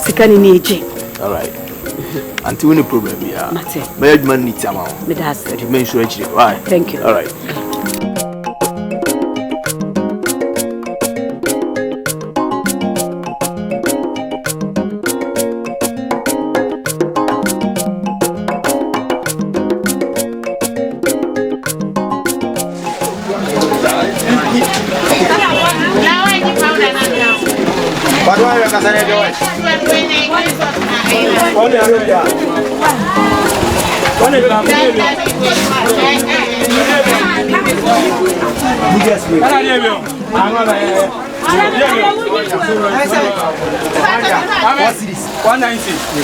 sikani nije. All right. Until any problem, yeah. Management needs a amount. It has. You mentioned it. Right. Thank you. All right. What do I do? What's this? 190.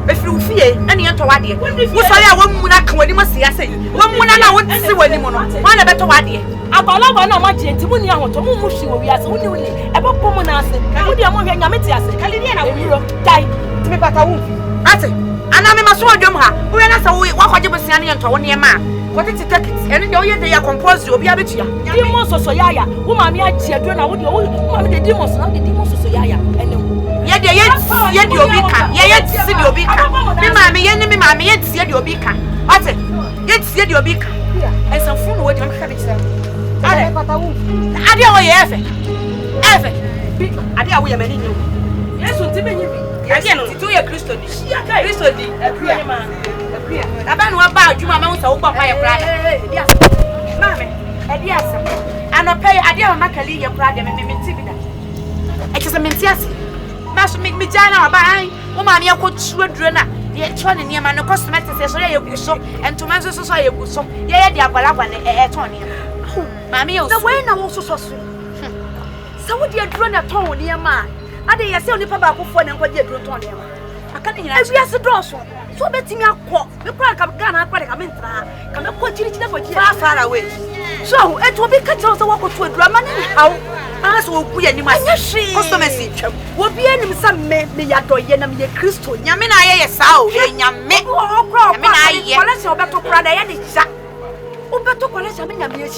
If you fear any other wadi, who saw one moon when you must see us. One moon I want to see when you want one better wadi. Abala one of my gentlemen, I want to move she will be as only about Pomona. Can you be among your Yamitia? Calidian, I will die to me, but I won't. That's it. And I'm a sword Jumha. Who are not away 100% into 1 year man. What is the ticket? And you know, they are composed to be a bit. Demons or Soyaya, woman, I children, I would know the demons, not the demons of Soyaya. Yet you'll be cut. Yet you'll be cut. Me, mammy, enemy, mammy, yet you'll be cut. What's it? Yet you'll be cut. And some food would have it. I don't know. I dare we are many. Yes, what again to your Christo. Christo, a prayer man. I don't know about you, mamma, so open my brother. Yes, mammy, a dear son. And I pay a dear Macali, your brother, and Timida. It is a mentias. Master make me Jana by Mamma, I could children. Yet, trying near my cosmetics, so you so, and to Manso Society, so, yeah, dear Balaban, a Tony. Mammy, the way now also so soon. So, would you run a tone near mine? I dare say only Papa phone and what you do on him. I can't hear as a draw so. So, betting me a quack, the crack of Ghana, but I'm in come up, continue to far away. So, it will be cut off the walk to a drama. How? As will be any my customers in chum. Will be any some me yato yenam ye Christo. Yamina ye sao, yam me or crop. I yes, or better brother any shot. O better college, I mean, I'm here,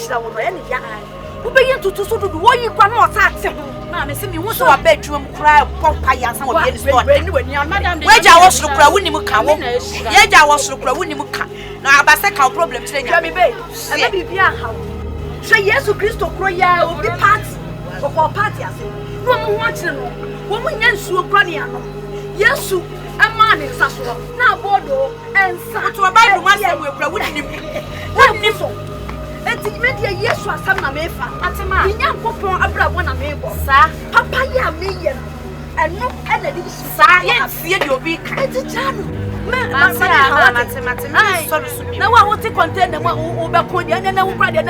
any yard. Who begin to do what you want more tax. Mamma, see me was a bedroom cry, Popeye, and some of the store. Where I was to cry, wouldn't you come? Yet I was to cry, wouldn't you come? Now, I said, how problems say, Gabby Bay. I be how. Say yes to Christo Croya will be parts of our party. No one wants to know. Woman, yes, you are yes, you a man in Sassuolo. Now, Bordeaux and Sato about myself, wouldn't you? What nipple? And to make a yes for some Amefa. At a man, young Papa Abra one Amebo, sir. Papa, ya million. And no enemy, science, see your big. It's a channel. Now I want to contend the one who back on the end and I will rather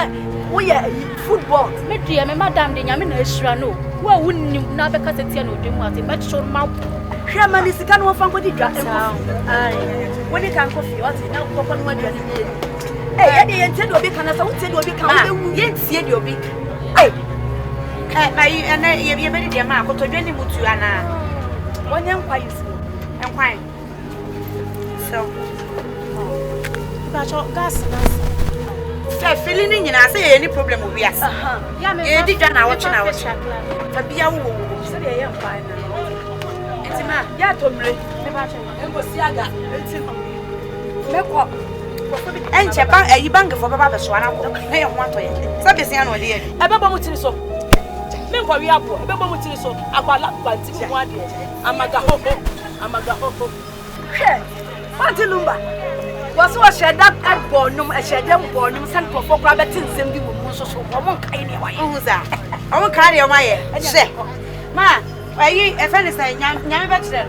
we are football. Maybe I'm a madam, the Yamina Shrano. Well, wouldn't you now because it's no do what but show mouth. Sherman is the kind of fun with the dress. When you can coffee, what's now open one year. Hey, the intended will be can as I would say will become yet see your big. Hey, and you're very dear man, but to join him to Anna. One young quiet and quiet. So, that's all gas. Feeling in I say any problem will be us. Yeah, did you know what you know? Be a woman, say I am fine. It's a man, yeah, Tomley. And Japan, a bank for Baba Swan. I want to eat. Sabian, dear. I don't want to so. Remember, we are poor. I don't want to so. I want 1 year. I'm a gaho. What lumber? Was what shed up at Bornum, a shed them Bornum, sent for rabbits and send you so I won't carry away. Who's that? I won't carry away. Say, Ma, are you a fellow saying, young bachelor?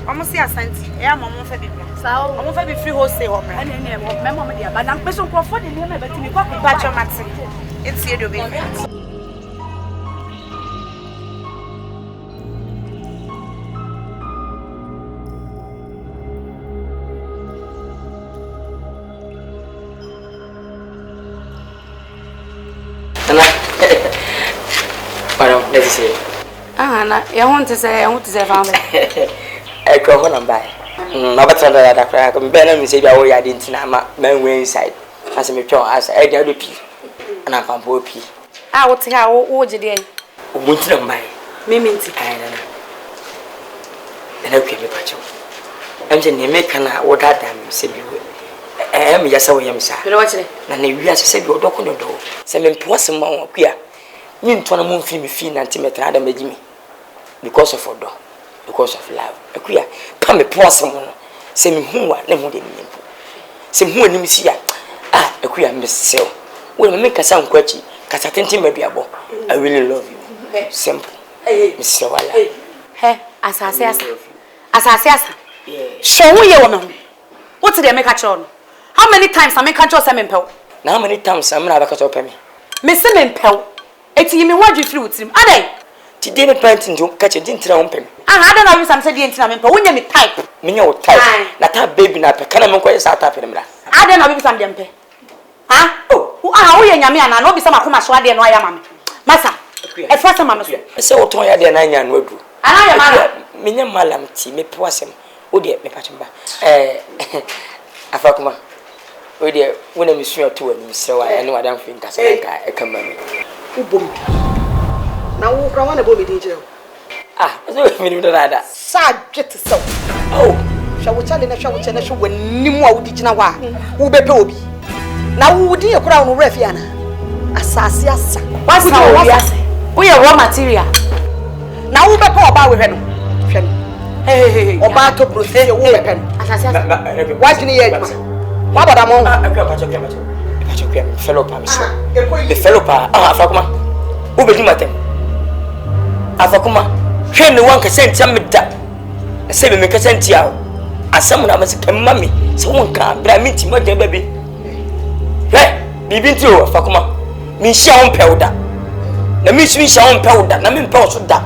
Almost a cent. Yeah, Mamma said it. So I won't be free wholesale. And then, Mamma, but I'm person for the name of the Bachelor Maxi. It's here to be. Let's see. I want to say, family. I go home and buy. No better than that. I can bear me say, oh, I didn't know my man way inside. As a mature, as I did pee. And I'm a pee. I would say, how old you did. Wouldn't know my Mimint. And I came to patch you. And then you make an order damn, said you. I am just so young, sir. And you as said your dog on your door. Send him to us more queer. You to a moon film fee and timid and made me because of order, because of love. A queer, come a poor someone, send me who are never did me. Send who and see a queer Miss Sale. Will make a sound quetchy, because I think maybe a boy. I really love you. Simple, Miss Sawala. Hey, as I say, show me a woman. What did they make a chon? How many times I make a choice and impel? Now, how many times I'm not a cut open me? Miss Impel. It's you mean what you flew with him. Are they? Today, planting to catch a dinner on pen. I don't know if I'm saying anything, but when you type, me no type. Not a baby, not a cannon, quite a start up in them. I don't know if I'm them. Ah, oh, who are we and Yammy and I know some of whom I saw there, no, I am. Massa, a first time, I saw Toya de Nine and Wood. And I am Minya Malam tea, me possum, would you me patching back? A fakuma. Oh dear, when I'm sure to him, so I know I don't think that's a command. Now, who can want to go with DJ? Ah, so we do that. Subject so. Oh, shall we tell in a show when Nimo did you know who be Toby? Now, who would you crown Refiana? Assasias. What's now? We are raw material. Now, who be poor about with him? Hey, about to proceed a weapon. Why didn't you? What about a monk? Fellow Pams. The fellow Pa, Fakuma. Who be doing Afakuma, train the 1% some that 7% yao. As someone I must come, mammy, someone can't, but I meet him, baby. Hey, be been through Fakuma. Me shall powder. The miss me shall powder, I mean, powder that.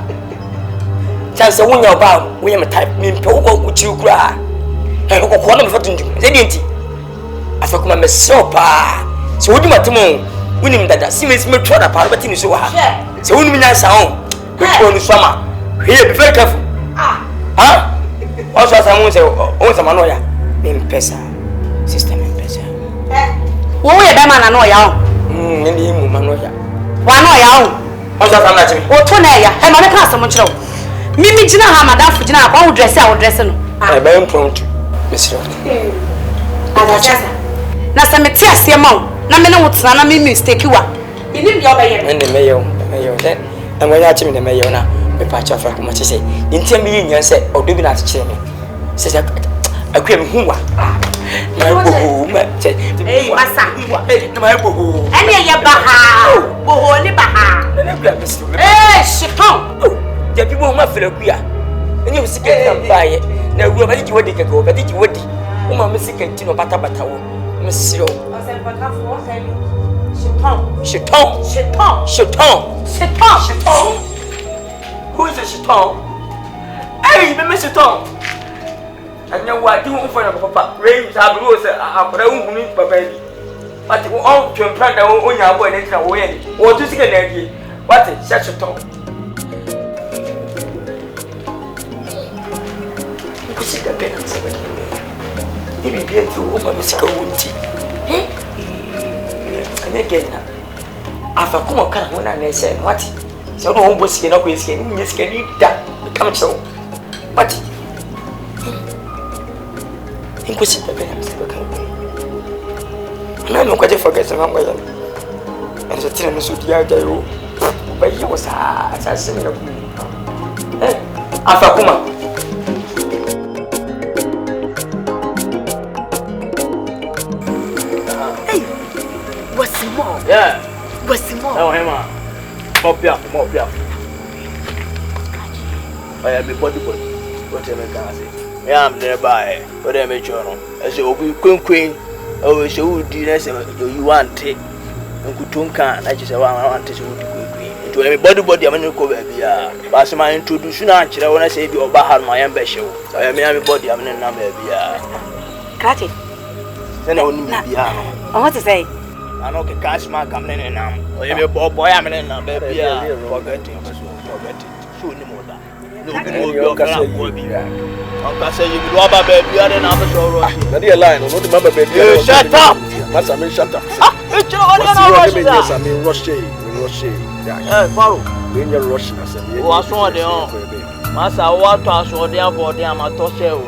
Chance the one about we am a type, mean pogo, which you cry. And what I'm for doing, they didn't. Afakuma, Miss Sopa. So, what do you want to know? Winning that seems me try to party in so hard. So, when I sound, which one is summer? Here, be very careful. Huh? Also, someone say, oh, some annoyer. Impesa, system impesa. Wo ye be man anoya o. Ndi mu manoya. Wa anoya o. Also, some na chimi. O to na ya. E ma me ka asem kire o. Mimi gina ha madam fu gina akwa wo dress a wo dress no. I be impromptu. Mr. Adachasa. Na se meti ase ma o. Na me ne wo tena na me mistake wa. Ini bi obaye. Ende meyo. Then and when I chimi na meyo na me pa cha fra ko ma che say. Ntia me yin yan say odo bi na che kire me. Say akwem huwa. Boho ma che. Masa. Na ma boho. Ene ye baha. Boho ni baha. Na gba Mr. Shikon. The people ma fere kuya. Enye wo sika na baye. Na wu ba di wodi keke wo ba di wodi. Wo ma sika ti no bata bata wo. Mr. Chiton. Who is a chiton? Hey, me chiton. Anya wa di wo fo na papa. Rain ta bru se akora wo humi papa bi. But wo on twempra da wo nya abo na tira wo ye ni. Wo tu sika na die. What is chiton? Ko sika be na se ba. Ibi bi enti wo ma sika wo nti. Again, after come on, can one and say, what? So, no one was skin up with skin, yes, can eat that. Come so. What? Inquisitive, and I'm not quite forget some way. And the tin was with you, but you was assassin. After come Yeah. What's more? Oh, Emma. Mop ya. I am a body. What am I going to say? I am nearby. What am I doing? I say, oh, queen. Oh, so you want it. Uncle Tunka, I just say, I want to queen. To everybody, I'm going to go baby. But my introduction, I want to say, you about my ambition. I am a body, I'm in a baby. Catch it. Then I wouldn't be. I want to say. I know the cash man come in now. Or you boy, I'm in a baby. Forget it. Soon more than. No, you're going to be. Uncle say you will have a baby and I'm sure. Not the line, not the mother baby. Shut up! That's a shut up. It's all I mean, Rushy. Follow. When you're rushing, I said, you are so there. Master, what was your dear body? I'm a tosher.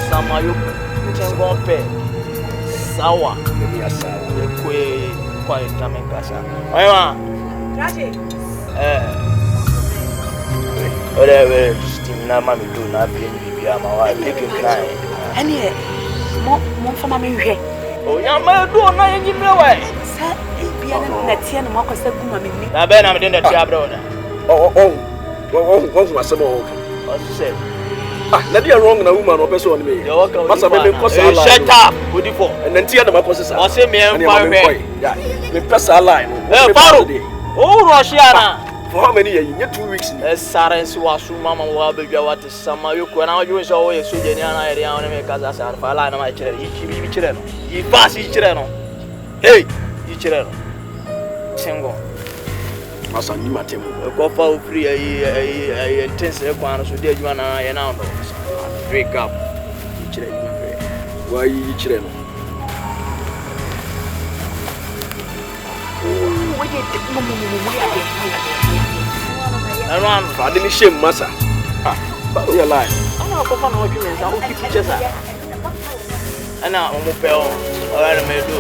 Some are you can go pay. Sawa. Quite coming, Casa. Whatever, Steam Nammy do not be my wife, making crying. And yet, more for my here. Oh, young man, do not give me away. Sir, be an Etienne and Marcus said, I've been in the job. What's my son? What's he said? Let me wrong na woman or person on me. Must have been shut up. Good for. And then tear my processor. I'll say me and yeah. The press a line. Oh, Russia. For how many years? 2 weeks. Sarens was Mamma will be what is summer. You can now use always so any idea on me because I said, for line of my children. You pass each children. Hey, each children. Single. Masa ni matemu. Go for free a intense one so dear you and I now break up. Why each children? I didn't shame Massa. But you're lying. I'm not going to arguments. I will keep pictures. And now I'm a pal. I may do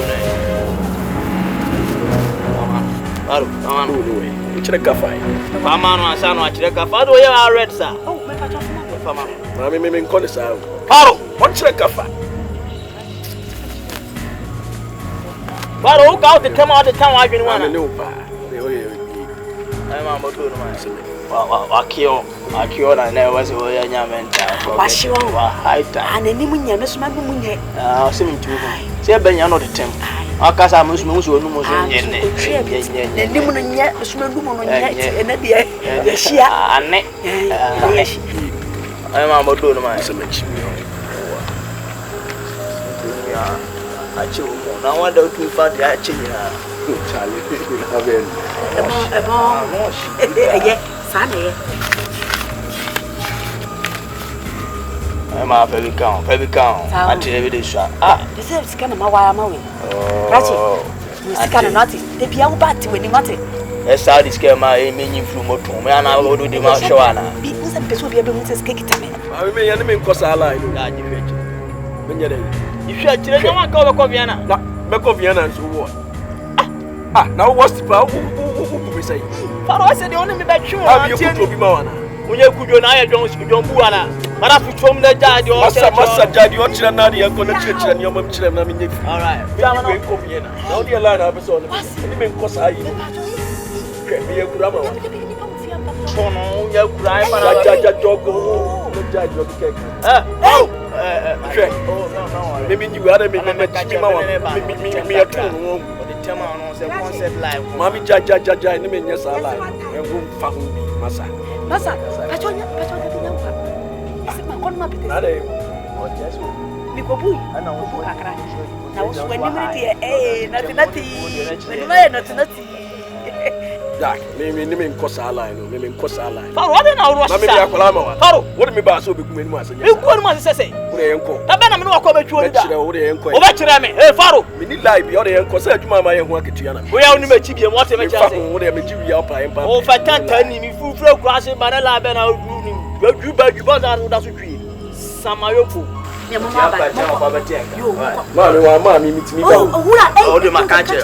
it. Which a cafe. Pamano and San Watch the cafe. Do you are red, sir? Oh, my God. I mean, call this out. Paro, what's a cafe? But look out the come out the town. I've been one. I know. I'm about to do myself. I killed and never was a young man. What's your high time? And any munya, Miss Mamunya. I'll see him to say, Ben, you're not the temp. Our casa must move to a number. And Limon yet, the small woman yet, and at the I'm about to do myself. I chill. Now I don't do for the Charlie, have it. I'm a very calm. Until every day shot. This is kind of my wire mowing. Ratchet. You can't notice. The piano batty when you want it. That's how this came my meaning from Motum, and I will do the Marshana. Because I'm supposed to be able to escape it. I may enemy cause I like if you are children, I call a Coviana. Becoviana and so what? Now what's the power? Who we say? But I said the only that you are to be more. When you could I don't Buana, but I put from the dad, your master, your children, and connection, and your mom children. I mean, all right, now the line episode, even cause I be a grammar. Oh, you cry, but I judge your cake. Maybe you had a minute, me a two. Mammy, judge, and the men, yes, I like. And won't find me, Massa. Massa, I told you, I said, my grandma, because I know now, when you nothing. Jack, maybe cause I line, maybe cause I line. What an hour was what me bass will be coming once. You could want to say, the man will come at you and Faro. We need life beyond the uncle said to Mamma and Wakatiana. We only met Chibi and whatever you oh, if I can't tell him if you throw grass in Manila, then I'll do him. You beg you buzz out of the tree. Some are your fool. Your mamma, mammy, meet me. Oh, the Macacha.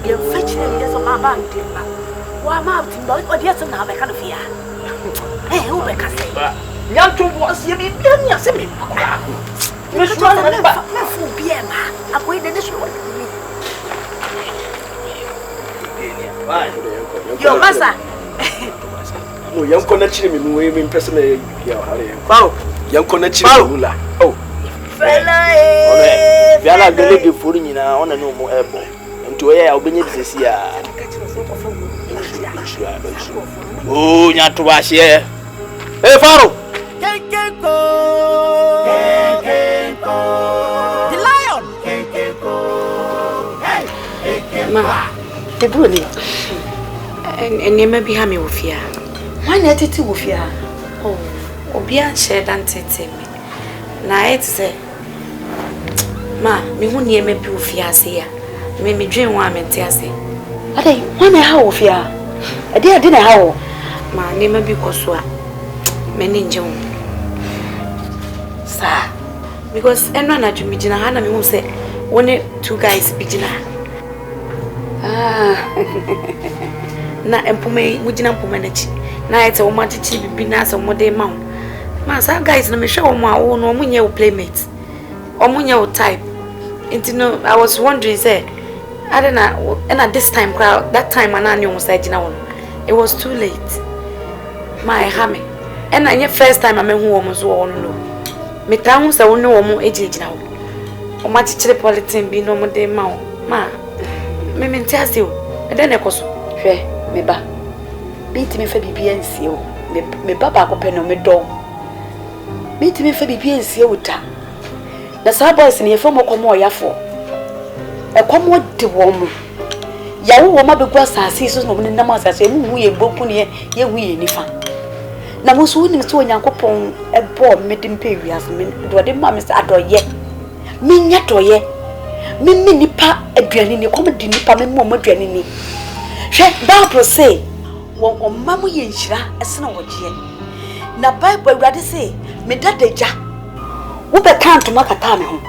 You're fetching this on my bank. Why, Martin, but what yes, and have a kind of fear. Hey, who can say? Young to was you mean, yes, I mean, Miss Run, but be a waited this one. Your master. No, young connection in waving personally. Young connection. Oh, fellow, Yana, the lady fooling in on a no more airport. I'll be this year. Oh, not to wash here. Hey, Faro! KENKEN KWA! The lion! KENKEN KWA! Ma, the bully. And you may be hammy with ya. Why not it with ya? Oh, Obia shared and tell me. Now it's say, Ma, me won't near me proof ya say. Me dream one me say. Ade, one how of ya? A dear dinner how? Ma name be koswa. Me ninja. Sir, because eno na jumijina hana me won say one two guys bijina. Na empume mujina mpume nachi. Na ete o matichi bibi na so mo dey ma. Ma sa guys na me hwe o ma wo no omunye wo playmate. Omunye wo type. Intino I was wondering say I don't know, and at this time, that time, I knew it was too late. My hammy, and I first time I met who almost won't know. Me towns I won't know more age now. Or my teacher politan be no more day ma. Me maintains you, and then I was fair, me ba. Beat me for BBNC, me papa open on me door. Beat me for BBNC with her. The suburbs in your form of more yafo. A common de woman. Yawu woma be gwa sase so no nam asase mu ye bopu ne ye wi ni fa. Na mo so ni so Onyankopon e bo medim pe wiase me do de ma me sa adoye. Me nya doye. Me nipa aduane ni kom di nipa me mo aduane ni. Hwe Bible say won omam ye nhira ese na woje. Na Bible awurade say me dadaja. Wo be kan to makata me ho.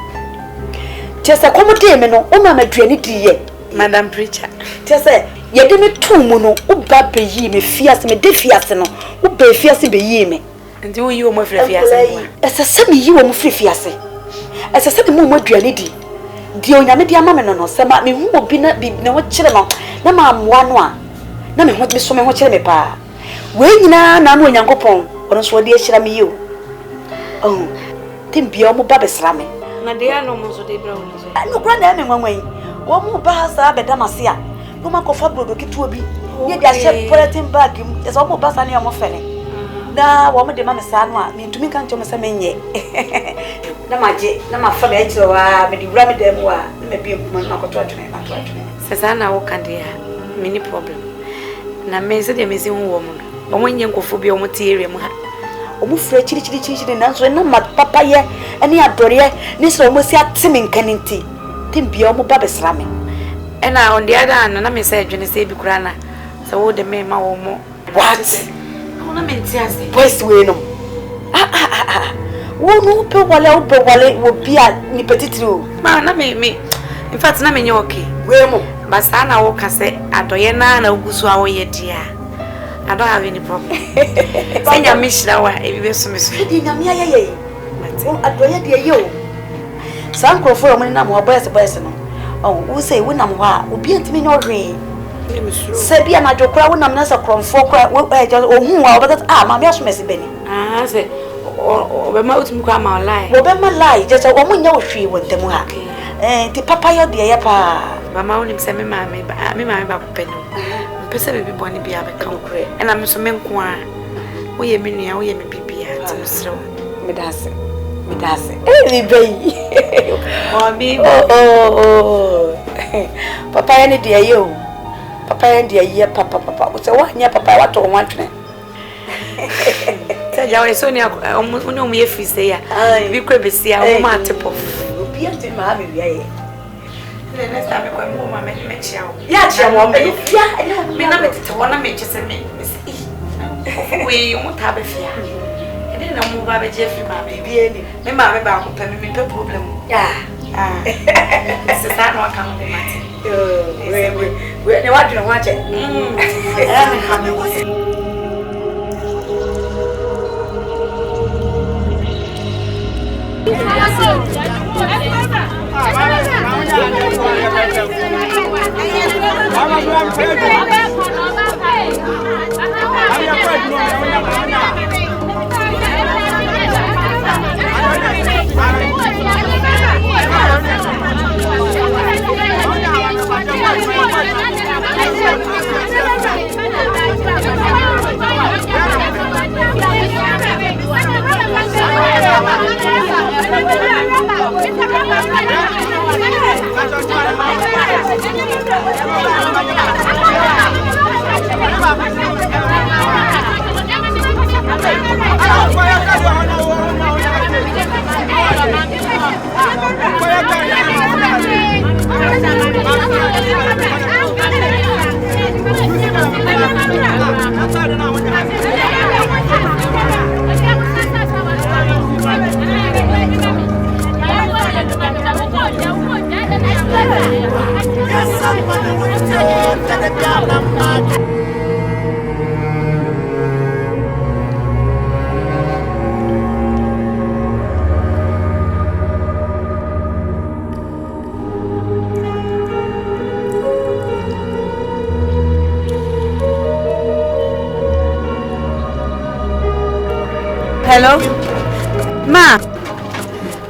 Just a commodity, no, oh, my aduane diye, Madam Preacher. Just say, ye didn't two mono, uba be ye me fierce me defiasino, ube fierce be ye me. And do you more fierce? As a semi you were free fierce. As a semi more aduane di. The only media mamma no, some me who will be not be no children. No, ma'am, one. No, me want me so much me pa. When na no Onyankopon, or so dear shall me you. Oh, Tim be almost babesrame. Na dia no mo so de bra wo so. No bra na me nwanwan. Wo mu ba sa be damase a. No ma kofa brodo ketu obi. Ye dia she polythene bag mu. Yes wo mu ba sa na mo fele. Na wo mu de ma me sa no a me ntumi kan cho me sa menye. Na ma je, na ma fa be a kire wa me di bra me dem wa. Na me bi mu na ko to atune. Sasa wo kan dia mini problem. Na me se de me si hu wo mu no. Omo nye nkofo bi omo ti area mu ha. Omo fra chiri nanso na ma papa ye ene adore ni so omo si atime nkaninti. Timbia omo ba besra me. Ena on the other hand na me say adwene say bi kura na. So wo de me ma wo mo. What? Ona me nti ase. Boys we no. Wo no pe wale wo bia ni petitiri o. Ma na me in fact na me nye okay. We mo. Basa na wo ka say adoye na ugusu a wo ye dia. I don't have any problem. Say ya mishra wa e bi so me so. Di na me ayeye. Wo adoye de ye o. San krofo yo na mo boys no. Oh, wo say wo nam ho a obi antimi no hwe. Se bia na dwokra wo nam na sa kromfo kra wo ohun wa obetat ma me aso mesi beni. Say o be ma utimi kwa ma lie. Wo be ma lie je se o munya wo hwe wo ntemu ha. Ti papa yo de ye pa. Mama wonim se me ma ba kopenu. Pese be bi boni bia be kan kure. E na me so me nko a wo ye me nua wo ye me bibia ti msrew. Me dase. Li bayi. Oh baby. Oh. Papa ya ni de ye o. Papa ya de ye papa. O se wa nya papa wa to wantwe. Sa ja we so ni omo ye fi se ya. Bi kure be sia o ma tepo. Obi ante ma me bia ye. Le next time ko mo ma me chia o. Ya chia mo me. Ya, me na me tete wona me chese me. We mo ta be fia. E na mo ba be je fi ma be bia ni. Me ma me ba ko pe me pe problem. Ya. Se sa no aka mo mate. We ne wa dun wa che. Me ha me wo se. Hello?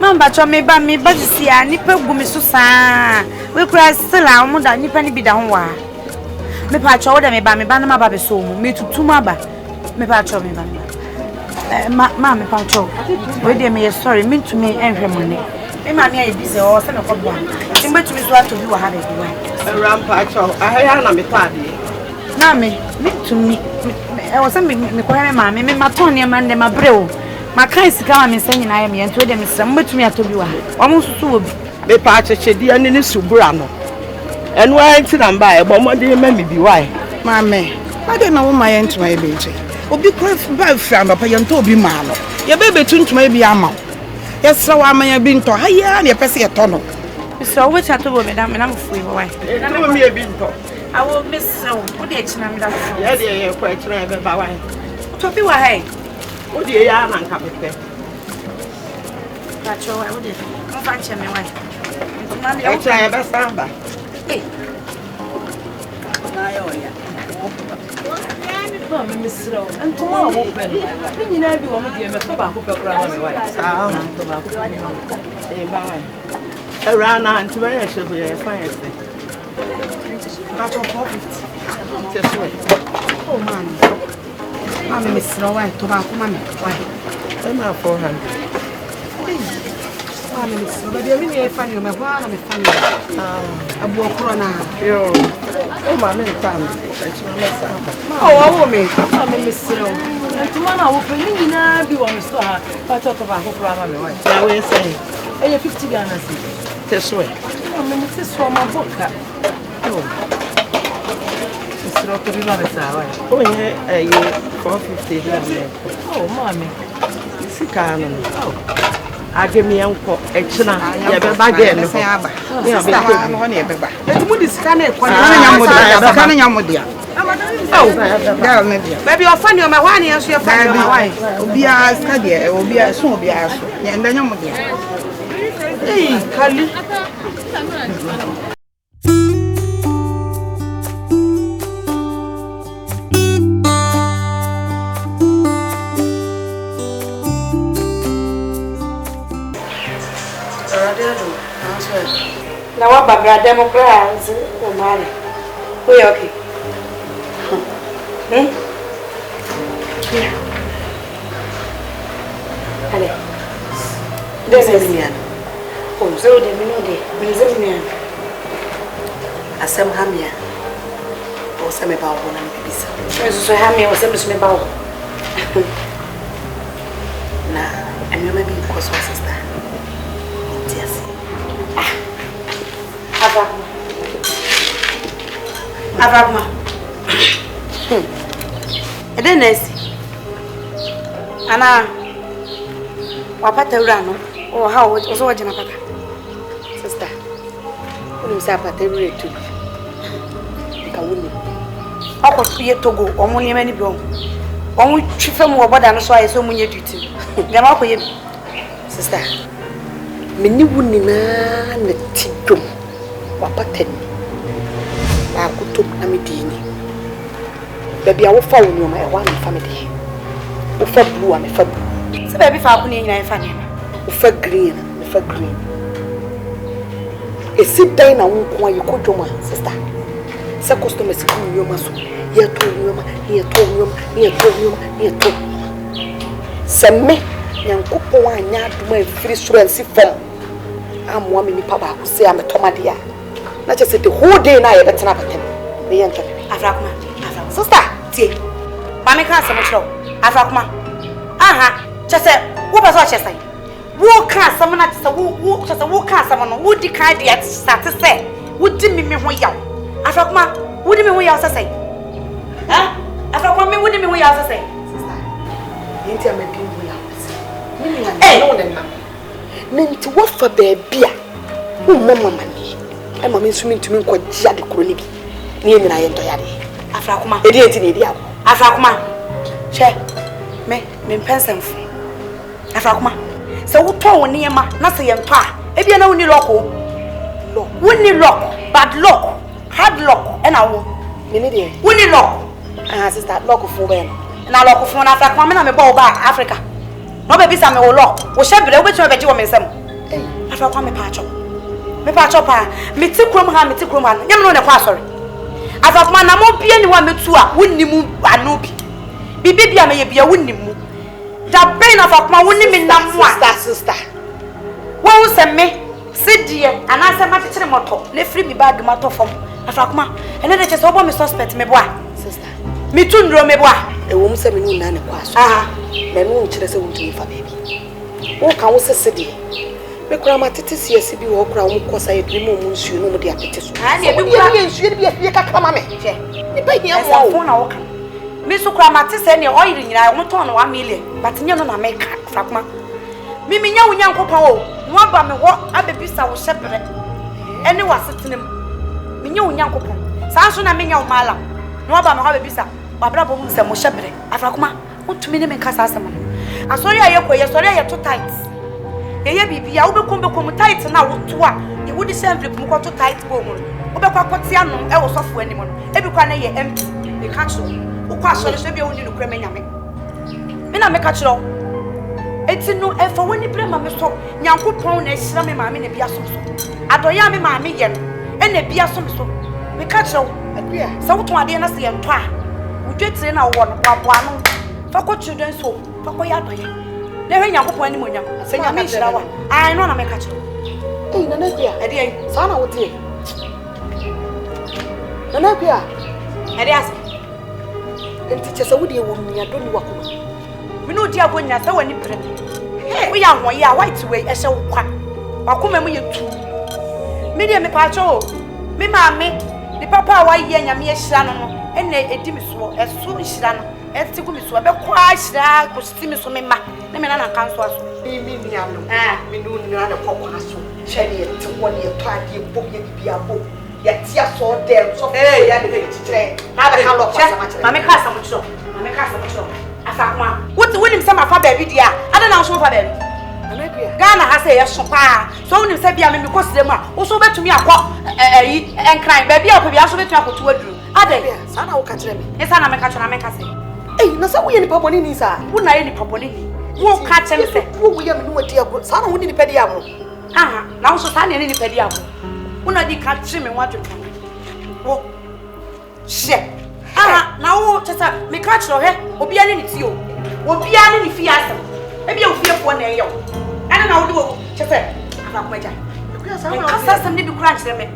Mamba cho me ba si a nipa gumi so saa. We kura still a mo da nipa ni bi da ho wa. Me pa cho da me ba na ma ba be so mu. Me tutu ma ba. Me pa cho me ba. Ma me pa cho. We dey me sorry me to me enhwe mo ne. Me ma me ayi bi se o se me ko bo. Ti me to me so ato bi wa ha be bi wa. Rampa cho. Ahaya na me pa de. Na me to me. E o se me ko he me ma ton ne ma ndem abreo. Makai sika ma mensa nyina ya me ento de mesra mbetumi atobi wa o mo susu obi me pa chechedi ani ne subura no eno anti namba e bo mo de ma mi bi wai mame ade na wo ma ye ntuma e beje obi ko ba fra papa ye nto obi ma no ye bebe tuntuma e bi ama ye sra wa ma ye bi nto ha ya na ye pese ye to no so we chato bo me da me na mfu yi wai no mi e bi nto awo mesra wo de china me da ye de ye ko china e be ba wai to bi wa hai o de ya na nka pepe ka cho wa o de ko fa che me wai mama e china e be samba na yo ya Mama misro ntoma wo pe no ni nyina bi wo mo de me to ba ko pe kura ma me wai saa to ba ko e ba wai e ra na ntuma ye shebu ye fa ye se ka cho profit just wait oh man mama misro wa to ba ko ma me wai e ma 400 I'm so but you mean funny my one I'm funny. A book corona. Yo. Oh my man time. Oh, me. I'm Miss Silo. And tomorrow I will bring in be one store. I talk about who from my wife. I will say. Hey, 50 Ghana. That's right. I'm Mrs. from my book. Oh. Oh, yeah, you 450. Oh, mommy. See, Carmen. Oh, I give me uncle a china. I have a bag again. I'm on here. Let's put this cannon. Oh, baby, you're funny on my one year. You're funny on my wife. Be a study, will be a soon be a soon. And then you're hey, Carly. Na wa babra democrats o mane. O ya okay. Ale. Desemian. O zo de minode, Desemian. Asem hamia. O se me ba o na me bisa. So hamia o se me ba o. Na, emi me bi ko so sister. Avagma. Edenesi. Ana wapata urano. Oh how also wajina pata. Sister. Unu msa pata ure tu. Ikawuni. Ako tuye Togo, omo ni mani bi on. Omo twife mu oboda no so aye so munye duty. Gama akoye bi. Sister. Meni wuni na tidom. Wapata ni. I could talk na medini. Baby, I will follow you my one family. Ufa blue and ufa blue. So baby, fa kuni na fa ni. Ufa green, ufa green. E sit down na unko you ko joma sister. Sa customers ku nyoma so. Ye to nyoma, ye to nyoma, ye to nyoma, ye to. Semme nyankopon anya aduma efiri soro ansi fam. Amwa me nipa ba ko se ametomade na just the whole day na ye betena patem me yenta afrakuma sister tie mama ka asem chiro afrakuma aha chese wo ba so chese wo ka asem na chese wo chese wo ka asem no wo di kan dia start say wo di me ho yaw afrakuma wo di me ho yaw sese ha afrakuma me wo di me ho yaw sese sister yenti am bi ho yaw me ni na no dem na nti wo fa baby a wo mama I am assuming to me quite jaddy crony. Near me, I am tired. Afrakuma, a deity, idiot. Afrakuma, share me, pension. Afrakuma, so what told near ma, nothing and pa. If you know any local, wouldn't lock, bad lock, hard lock, and I won't. Minute, wouldn't lock. Ah, sister, lock of four men. And I lock of one Afrakuma, and I'm a ball back Africa. No baby, some will lock, or shall be over to a bedroom and some. Afrakuma patch. Me pa chopa me ti krom ha nyam no ne kwa sorry afakuma na mo bia ni wa metu a wonnimu anu bi bibia me ye bia wonnimu da brain afakuma wonni me nam a sister won se me sidie ana se ma kire moto na free mi bag moto fom afakuma ene de chese obo me suspect me boa sister me tu ndro me boa e wo se me nu na ne kwa so aha me nu nkire se wontu fa baby wo kan wo se sidie me kura matete siesi bi wo kura wo kosa e bi mo nsuo no mo de apete so ha ne bi kura bi nsuo bi afie kakra ma me hwe ni ba hia wo fo na wo ka me so kura matete ne oil nyina wo ton no 1 million but nya no na me ka fakuma mi nya wo nyankopon o no aba me ho abebisa wo hyepere ene wasetenem mi nya wo nyankopon sa so na me nya wo malam no aba me ho abebisa wabra bo mu se mo hyepere afakuma utumi ne me kasa asema no asori ayekọ ye sori aye to tight ye bibia wo bekom tight na wo to a ye wo di envelope mu ko to tight bo mu wo be kwa kwoti anu e wo sofo anim no e bi kwa na ye empty e ka cho wo kwa so le bia wo ni no kra menyame me na me ka cho eti no e fa woni bre ma me so nyankopon na ehira me maame na bia so adoya me maame ye no e na bia so me so me ka cho akua sa wo to ade na se ye nto a wo dwetire na wo no kwa boa no fa ko children so fa ko ya doye Na hwe Nyankopon ani monyam. Se nyame hyira wa. Ai no na me ka kire. Nana Pia. E dey. Sa na wote. Nana Pia. E dey ase. Enti chese wo de wo mia do ni wakoma. Me no di agonya sa wani pere. Wo ya hoye a white way e hye wo kwa. Wakoma mu ye tu. Me de me pa cho. Me ma me. Di papa wa ye nyame ye hyira no no. Ene edi mi so. Eso hyira no. Eti ku mi so be kwa hyira ko sti mi so me ma. Na me na kan so aso. Mi nia no. Me no nia na kokona so. Chani ti woni e to ade bo ye bibia bo. Ya tia so dem so ya de chichire. Na be ka lo kwa sama chire. Mame ka sama chiro. Mame ka sama chiro. Afa kwa. What wonim say ma fa baby dia. Ada na so fa baby. Ghana ha say yeso pa. So wonim say bia me ko sire mu a. Wo so betumi akọ yi enkran baby a ko bia so betumi akoto aduru. Ada sa na wo ka chire me. Esa na me ka chiro na me ka say. Na sa wo ye ni paboni ni sa. Wo na ye ni paboni ni. Wo ka chire say. Wo ye me no wati agro. Sa na wo ni pedi agro. Aha, na wo so sa na ni pedi agro. Wo na di ka chire me wadwo kan. Wo she. Aha, na wo chesa me ka chiro he. Obi ani ni ti o. Obi ani ni fi asem. E bia ofie fo na eyo. Ana na wo do chesa. Afa kuma ja. Me ka sa sem ni bi kura chire me.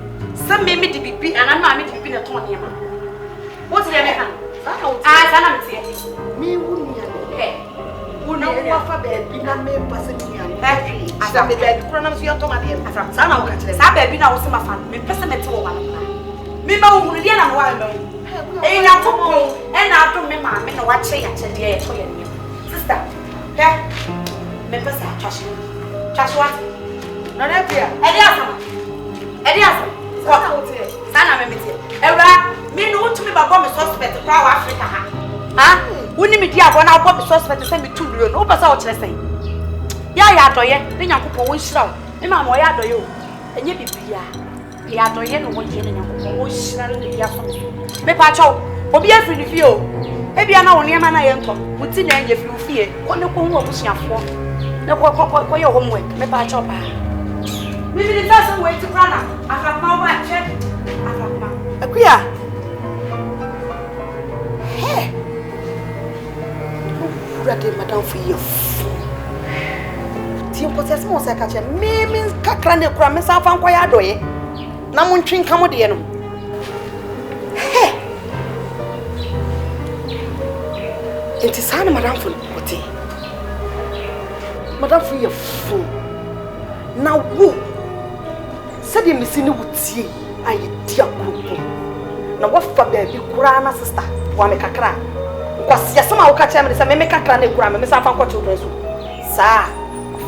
Sem me di bibi ana ma me di bibi na ton niam. Wo ti me kan. Sa na me ti. Mi wu ni Hey. Una wa fa be bi na me pase ni ani. Asa me be kura na so yo to ma de. Sa na wo ka chire. Sa be bi na wo se ma fa. Me pese me ti wo wa na. Me ma wo dia na wo wa me. E nya kokon e na ado me ma me na wa che ya che de e to ye ni. Sister. He. Me pese atwashi. Twashwa. Na na Pia. E dia sama. E dia sama. Sa na wo te. Sa na me me te. Ewra me no to me ba bo me suspect kwa wa Africa ha. Ha? Woni me dia bo na bo me suspect say me 2 million. Wo pese o kire say. Ya ya adoye, ne Nyankopon wo nhira wo. Me ma mo ya adoye o. Enye bibia. Ya adoye no wo ye ne Nyankopon wo nhira no bia so. Me pa cho. Obi afri ni fie o. E bia na wo ne ma na ye nto. Muti na enye fie fie. Ko ne ko hu obusuafo. Ne ko ye homework. Me pa cho pa. Me bi ni tasa wo eti prana. Afa ma wa che. Afa ma. Akuya. Hey. Brother madam for you. Ti possess mo say ka che me kakra ne kura me sa fa nkwa ya doye. Na mo ntwin ka mo de no. Hey. Enti sana madam for oti. Madam for you fu. Na wo. Said me si ni wutie ayi dia kupo. Na wo fa ba bi kura na sister wa me kakra. Kwasi asema wo ka che me say me kakra ne kura me sa fa nkwa children so. Sa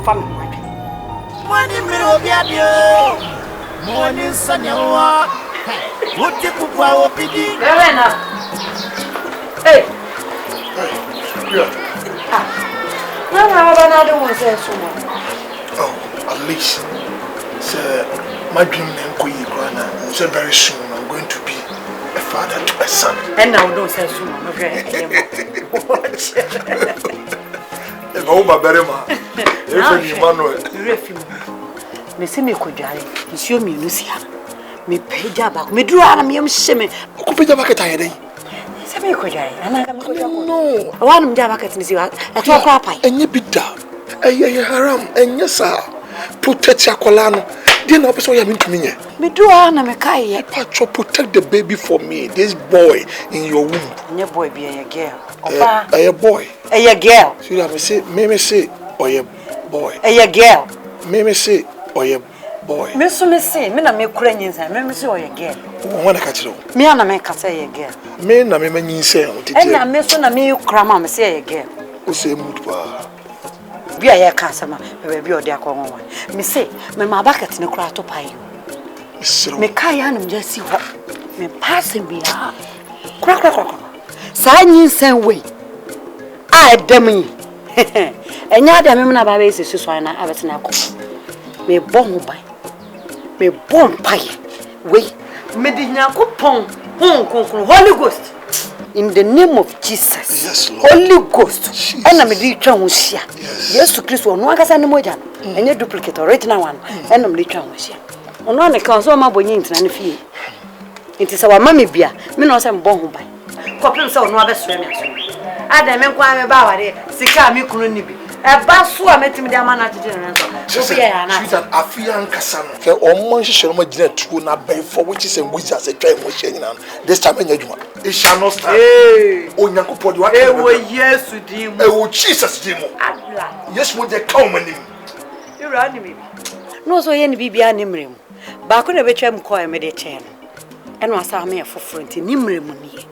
fa me wadwe. Money me obi adio. Money sanyawa. Wote kupwa opidi. Elena. Hey. Yeah. Mama wa na do won say so mo. Oh, at least. So, my dream name Koyi Grana. So very soon I'm going to be a father to a son. And now don't say so mo. Okay. If I my better man. If Emmanuel. Me se me kodware. Nsuo mi nusia. Me peja ba. Me duru ana me yam hyeme. Ko peja ba keta yeden. Se me kodware. Ana ka me kodware. No. Wa no mja ba ket ni si wa. E to kwa pai. Enye bida. Eye haram. Enye sa. Protect your colano. Then I person you ntumi nye. Me duru ana me kai ye. Pacho protect the baby for me. This boy in your womb. Nye boy be a girl. Opa. A boy. A girl. See that me say or a boy. A girl. Me say or a boy. Me so me say me na me kura nyinsa. Me say or a girl. Wo na ka kire wo. Me ana me ka say a girl. Me na me nyinsa o tete. E na me so na me kura ma me say a girl. O say mood pa. Bia ye ka sama be bia odi akon won. Me say me ma bucket ne kura to pai. Me kai anum just see ho. Me pass bia. Kura. Sa nyinsa we. A dem yi. Enya dem me na ba be sesu so na abetena akọ. Me bon ho bai. Me bon pai. We me di Nyankopon konkon Holy Ghost. In the name of Jesus. Yes, Lord. Holy Ghost. Ena me di twa ho hia. Yesu Kristo no akasa ne moja no. Enye duplicate original one. Ena me di twa ho hia. Ono na ka so ma bonyi ntina ne fie. Nti se wa mama bia, me no se mbon ho bai. Kopim se ono abesure me aso. Adam me kwa me ba ware, sika me kunu ni bi. basu a metimi dia mana tete no so obi ya na sweet and afian kasa no ke omon hihye no magina tuo na ben for which is en wizard say try mo hye nyina this time enya adwuma it shall not stand onyankopɔ de wa e wo yesu din mu e wo Jesus din mu yes mo de ka omanim you ran me no so ye ni bibia ni mrem ba ko na betwam ko e me de che no eno asa me foforo nti ni mrem ni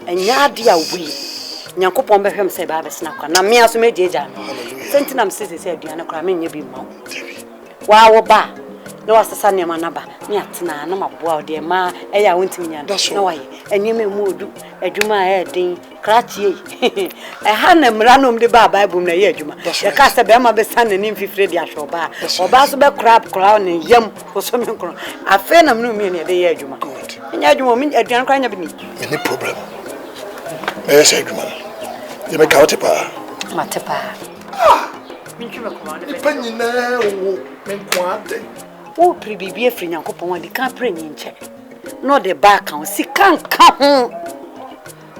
enya ade a wi nyankopɔn bɛhwɛm sɛ ba bɛsena kwa na me aso me dieja no sentina m sese sɛ aduane kora me nya bi ma wa wo ba na wasesa ne ma na ba me atena na maboa wo de ma ɛya wontim nya na waye enime mu odu adwuma a ɛden kratie ɛha na mra no mde ba bible na yɛ adwuma yɛ ka sɛ bɛma bɛsa n'anim fifire de ahwɛ oba oba so bɛ kora ne yam oso me nkro afe na me no me ne de yɛ adwuma nya adwuma me aduane kora nya bi ni any problem yes adwuma you make out pa matepa minchwe ko ande panyina wo menkwade wo pribibi afri nyankopon ade kan pre nyinche no de back on sika nka ho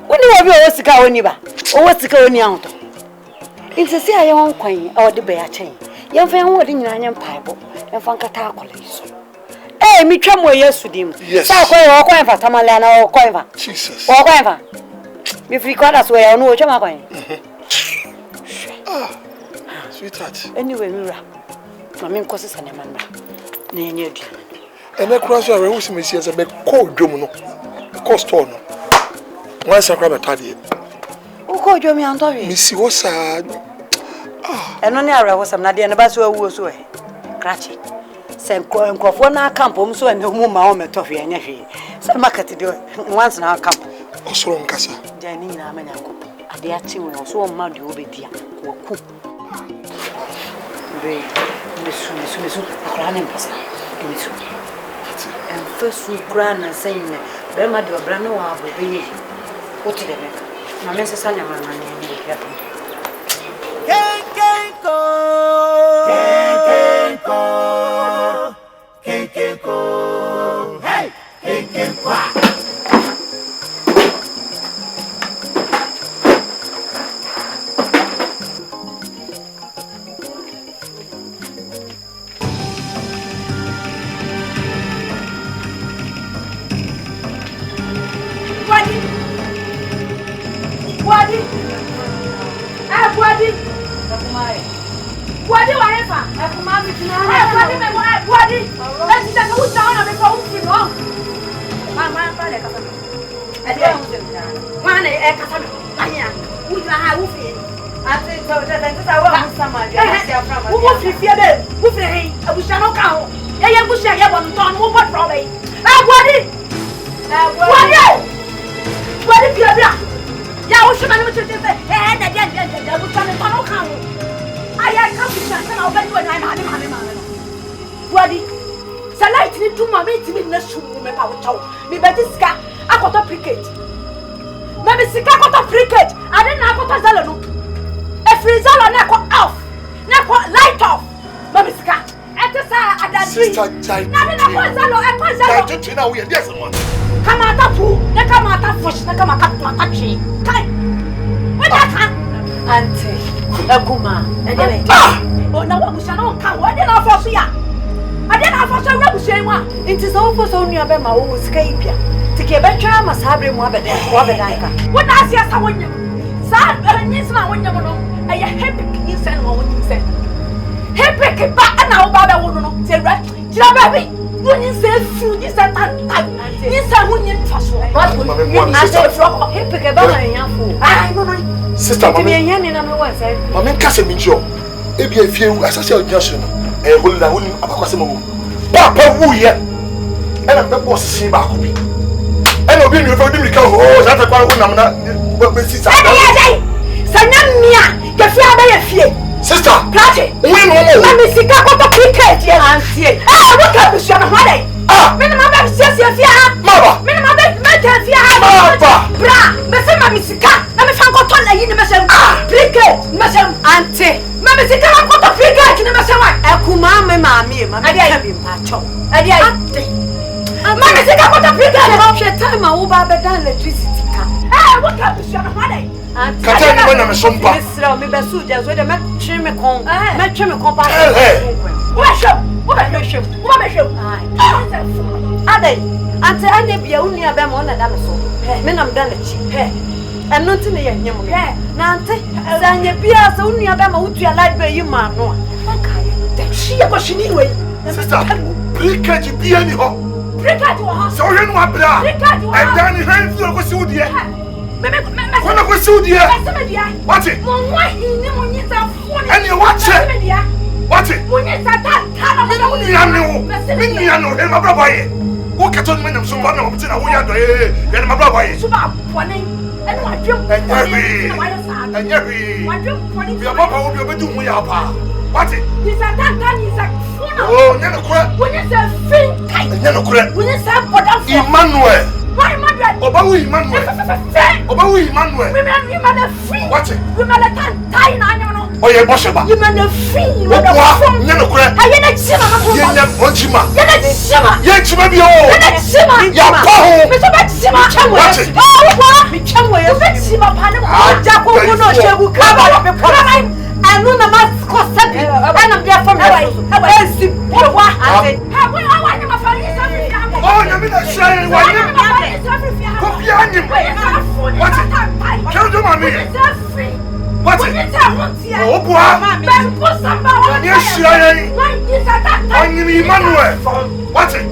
woni obi o sika woni ba o sika woni ahto insesi aye won kwan o de ba ya chen yemfa ho de nyina anya mpaibo yemfa nkata akola iso mitwa mo yesu dim sa ko kwan fa tamale na o kwan fa Jesus o kwan fa mi free kwada so ya no o chama kwan sweetheart anyway mira mama nkosi sane manba na enye aduane ene kura so awe wusi mesi ese be ko dwom no ko store no wan sakra betade o ko dwom ya ntɔwe mesi wo sa eno ne awe wo sam na de ne ba so awu so krachi se nkofo na campom so ene mu ma o metɔwe anya hwe se market de once na camp osoro nkasa jani na amanya ko ade achi wo so ma de obedia wo ku be mesu akora ne mpasa mesu en fesu grana sayne be ma de obra no wa bo be yi o ti de me na me se sanya ma na ni ya to Kenken ko hey kenken kwa Wadi wa hefa ekuma mi tina wadi me wadi eti ta ku ta ona me ko unki no mama pa le ka fa edi o se tina wana e ka fa anya u tina ha u fi ati to ta wa musama dia si afra ma u fi fi be u fi he abushia no ka ho ye bushia ye bo nton mu bo tro be wadi bia ya o shima ni mo tete se na dia bu ta me no ka ho aya ka busha sana obani wona ma wadi salait ni tuma me timi na sumu me pa wo chawo me beti sika akoto cricket me be sika akoto cricket ade na akoto zalo no e free zalo na ko off na ko light off me be sika ete sa adadri na me na ko zalo e ko zalo tutu na wo ye dia someone kama ata pu na kama ata fush na kama ata chi kai wada kan ante aguma na wa busha na kan wa de na fosu ya ade na fosu wa busha mu a nti so wo so nua be ma wo sika ipia tike be twa ma sabre mu abede wa be dan ka wo na asia sa wonya sa nyi sna wonya mo no eye happy kin sen wo wonya sen happy ke ba na wo ba be wo no te ra jira ba bi wonya se fu nyi se tan nyi se wonya faso ba wo na se fu happy ke ba na yanfo ai no sister mama me yan ni na me wa say mama kase mi jo e bi afie asase odjaso no e holida woni abakwase mo papa wu ye e na be boss sin ba ko bi e na obi ni ofa di mi ka ho sa ta kwa wona na be si sa sanya mia ke fi aba ye fie sister plaje we no mo na mi sika ko to cricket ye antie wo ka bi so na ho dai me na ma be si fie ha mama me na ma be me fie ha mama bra me se ma mi sika na me fan ko to na yi ni me se cricket me se ante mama sika ko to cricket ni me se wa ekuma me maami mama ka bi mpacho ade ai mama sika ko to cricket no she time wo ba be dan electricity ka wo ka bi so na ho dai Kata ni mana me sompa. Misra me besu je so de me twe me kon. Me twe me kon pa. Wo be show. Adai. Ante anya bia uni aba ma ona da me so. Me nam da na chi. Eno nti ne ye nyem no. Na ante za anya bia sa uni aba ma utu ala be yi ma no. Aka ye. Shi ye ko shini we. Sister, brikage bia ni ho. Brikage wo ha. So ye no abra. And then he hand you go see wo die. When I go see you, what it? And you watch it. What it? I know him, my brother. Who can tell me I'm so fun of it? We are there, my brother. And your papa will be doing we are. What it? Oh, never quit. When you say, never quit. When you say, Emmanuel. Obawu Emmanuel. Obawu Emmanuel. Watch it. Oh, you're Bosheba. You man a free. You man a free. You know, correct. I ain't Shima. You ain't Bonjima. You ain't Shima. You ain't Shima. You ain't Shima. You're Paho. Mr. Shima. Watch it. Oh, me chamwe. You ain't Shima. Panama. Jaco no shebu cover up the problem. I know the mask cost seven. And I'm there from the way. See, what I said. How I want my family. Oh, you're going to say, why not? What it? Kill the mommy. What it? Oh, boy. Yes, I am Emmanuel. What it?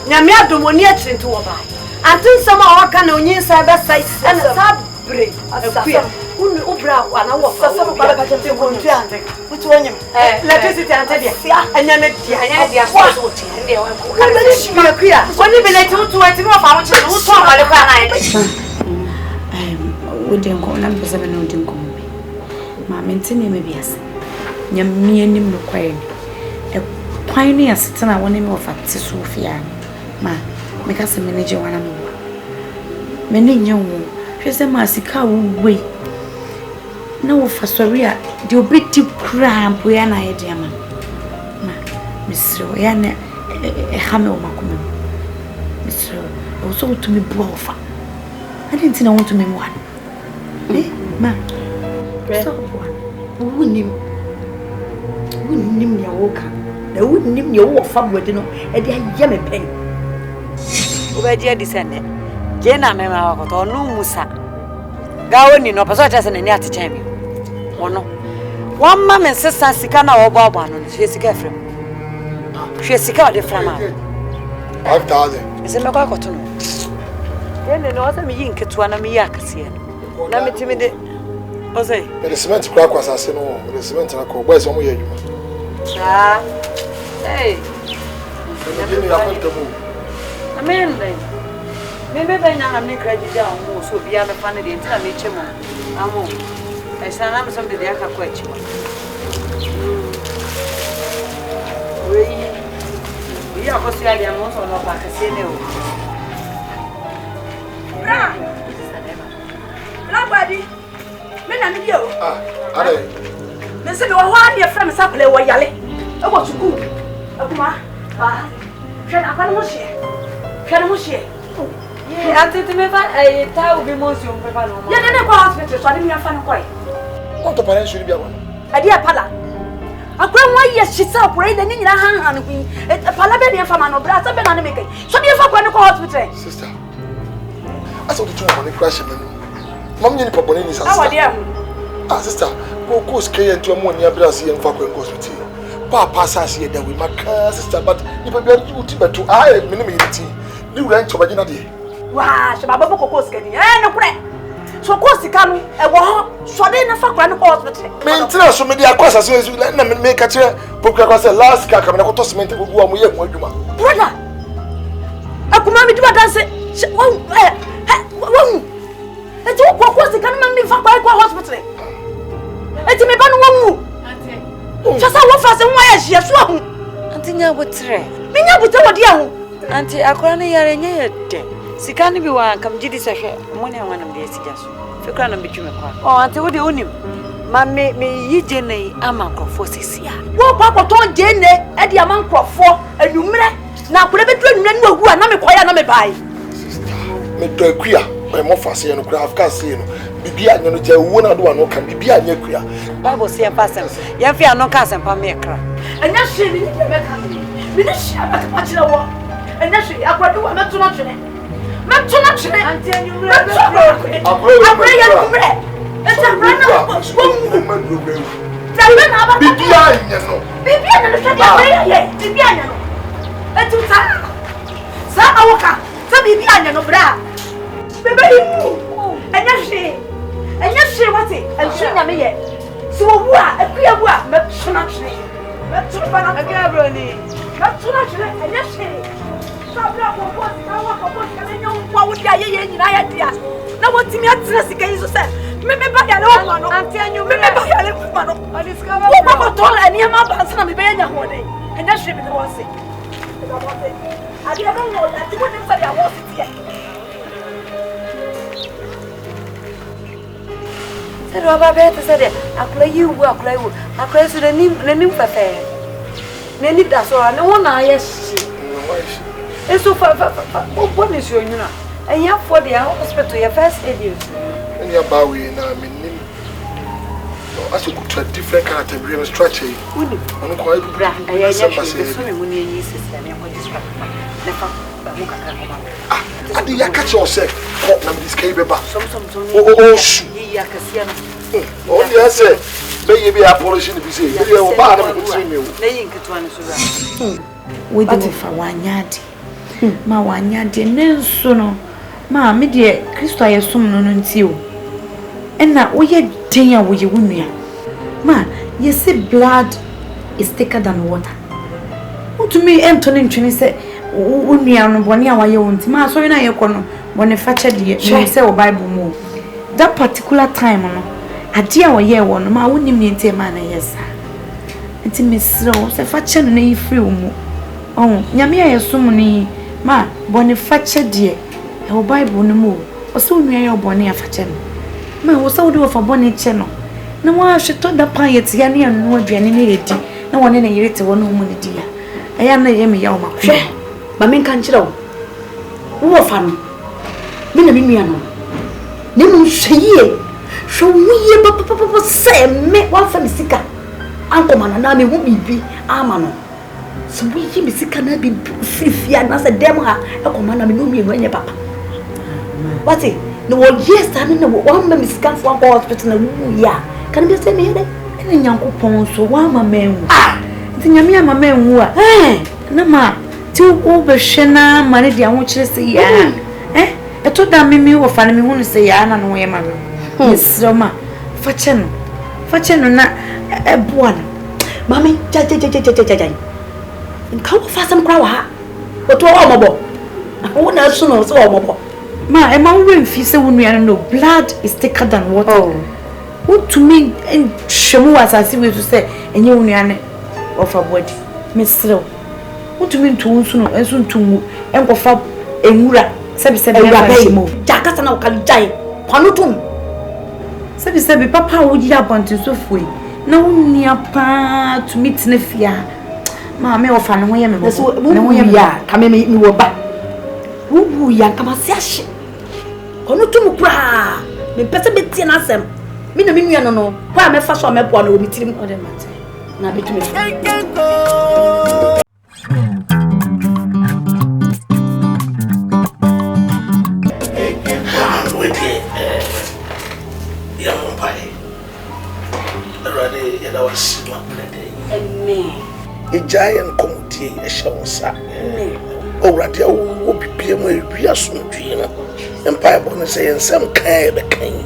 Nyame adom oni akire nti wo ba antin sama o ka na onyin sa be sai na sabre akua unu ubra ana wo fa sama ba ka tempe ko ntu ante utu onyem electricity ante dia anya na dia so ti ande o ko ka be shi akua oni be na ti utu ati mo fa mo chire utu amale kwa na ai wodi nko na be se be na wodi nko ma mentine me biase nyame anim no kwae kwan ne asetena woni me ofa ti sofia ma me ka se manager wana me me ne nyawo hwese ma sika wo we na wo fa sori a de obeti krampo ya na ye de ama ma misro ya na ha me o makome misro o so to me bo ofa ade ntina wo to me mo ma so wunim ya wo ka na wunim ya wo fa bodi no e de ya me pen obaji adisene je na me ma wakoto no musa gawo ni no paso chase ni ati chen mi wono wamma me sesa sika na wo babo anu hwe sika frem hwe sika de frem a 5,000 ese me kwa koto no yene no asa mi yin ketua na mi yakase na metimi de ose the cement kwa asase no the cement na ko boys omo ye adwuma ah hey ni ya kwenta mu amen then me be na me credit down mo so bia me fa ne de ntina me chemo amo esa na me so de aka kwa chi we ya ko si ali amo so no pa ka se ne o bra badi me na me dio are me se me wa hwa de fra me sa play wo yale e wo tuku akuma ba shena kwa no she shena mo she ye ante te me fa ta ubi mo si o me fa no ya ne kwa hospital so ade me fa no kwa want to parents should be one. Adia pala. Akura wa ye shisa akura de ni nyina han hu. Pala be ne fa ma no bra sa be na ne make. So be fa kwa ne ko hospital. Sister. Asa to try money crash me. Mam nyini papa ni sister. Awa dia hu. Ah sister, go scare into mo ni abra se yemfa kwa hospital. Papa sa se da we maka sister but ni pa bia you ti beto. Ah me ne me yiti. Ni wura nchoba gina de. Wa, she baba ko skani. No kure. So ko sika no e wo ho so de na fa kwa no hospital. Me ntina so me dia kwasa so na me ka che pokura kwasa last ka me na ko to cement go go am ye ho adwuma. Brother. Akuma mi duba danse. Wo eti ko sika no me fa kwa hospital. Eti me ba no wo. Auntie. Chasa wo fa se nwa ya hia so ahu. Auntie nya botre. Me nya botre wodi ahu. Auntie akora ne yare nya yede. Sika ni bi wa kam gidi sehwe mo ne wanam de siga so. Fekra na betwime kwa. Oh auntie wo de onim. Ma me yije nei ama krofo sesia. Wo kwa ton je ne e de ama krofo anumre na akora betu anumre ni wagu na me koya na me bai. Sister, me do akua, my mo fa se no kra afka se no. Bibia nya no je wo na do ano kan bibia nya akua. Bible say pasem. Ya fi ano ka asem pa me kra. Anya hwe ni de be ka ni. Me ne hwe aba ka kire wo. Anya hwe akora do wa metu na twene. Matuna chine anti anyumre akure ya numre eta brana wo tabe na ba bibia nya no tadi ye bibia nya no etu sa awoka sa bibia nya no bra bebe himu enya hwe wate ensu nya me ye si wo wu a akua wu a matuna chine bana akua bro ni matuna chine enya hwe sabra ko kawa ko kana nyo kwa wudi ayeye nyina ya dia na wotimi atra sika yiso se me ba ya le wo no anti anyu me ba ya le kuma no discover wo ko to la ni ma ba na me be nya ho de enya hwe bi no wose adi aba no la ti woni sa ya wo sitie sero ba be te sede akula yiwu akula su ne nim fefe ne ni da so ne wona ya shi eso fa what is your nyuna and ya for the hospital your first aid and ya ba we na me nim no as you could different character brain structure uni onu ko ibu bra ya so me muni yi sisi na ko distract na fa ba mu kakra ko ba adi ya catch yourself ko na me diskai beba some oh shu yi ya kasia na oh yes be ye be apology ni bi say be o ba na me tiri me o na yi nketwa ne so bra we dey fa wanyade ma wanyade nenso no ma me de Kristo ayesom no nti o ena wo ye den a wo ye wunua ma ye say blood is thicker than water to me entone ntwene se wunua no bone a waye wonti ma so na ye kono bone fache de me say o Bible mo that particular time no ade a wo ye wo no ma wonim ne nti ma na yesa nti mesro se fache no na yifri mu oh nyame ayesom ni ma bone fache de e o Bible no mo o so nua ye bone afache no ma wo so de wo fa bone che no na wa hweto da pa yeti ya ne anu aduane ne yedi na wone ne yerete wo no mu ne dia eya na ye me ya o makwe ba men kan kire wo fa no me na me nua no ne mu hweye hweye ba se me wa fa misika anko mana na me hu bibi ama no so we yi misika na bi fifia na se dem ha e ko mana me no mi enye papa wati no wo yes tani na wo ma misika fo anko hospital na wu ya kan be se me here ene nyankopon so wa ma menwu nti nyame ama menwu a na ma ti wo be hwe na ma ne dia ho kire se ya eto da mimi wo fa na me hu se ya na no ye ma me sroma fache no na eboa mami ja nka wo fa sam kra wa ha wo to wa mobo wo na su no so wa mobo ma e ma wo mfi se wo nua no blood is thicker than water what to me en shemu asasi we to say enye wo nua ne of a body mesrew what to me to nsu no ensu ntumu enkofa enwura sebi ya shemu jaka sana ukali jai kwanutum sebi papa wo ji abonti so fuyi na wo nua pa to meet na fia ma me ofa no ho ye me bo ne ho ye ya ka me wo ba wo ya ka ma se ahye kwanutum kura me pese betie na asem Me na me nua no no. Kwa me fa so me boa na obi tirim o de mate. Na betumi. Amen. A giant committee, a show, sir. Oh, Radia will be PM, we are soon dreamer. Empire bonus and some kind of king.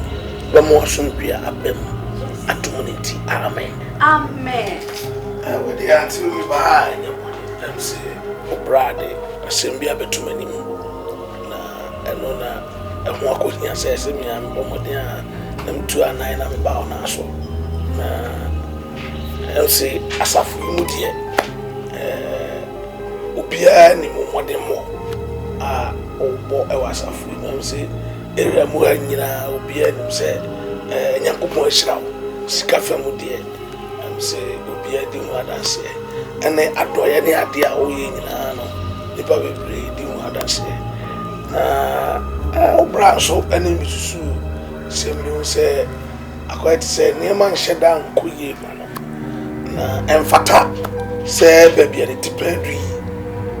The more soon be a bim. At community. Amen. Amen. I would answer me behind you. Let say, oh, Brady, I send me a bit too many. And on a more cooking says me, I'm Bomodia, them 2 and 9 I'm bound also. I'll say, as a fool, dear. Ubia ni more than more. Oh, boy, I was a fool. I'll say, Area Muanina, Ubia, said, Yakupo Shroud, Scafa Mudia. I'll say, Ubia, do what I say. And then I do any idea, oh, the baby breeding what I say. Oh, Brasso, and Mrs. Samuel said, I quite say, near man shut down, Kuye, and fata say baby and it pedri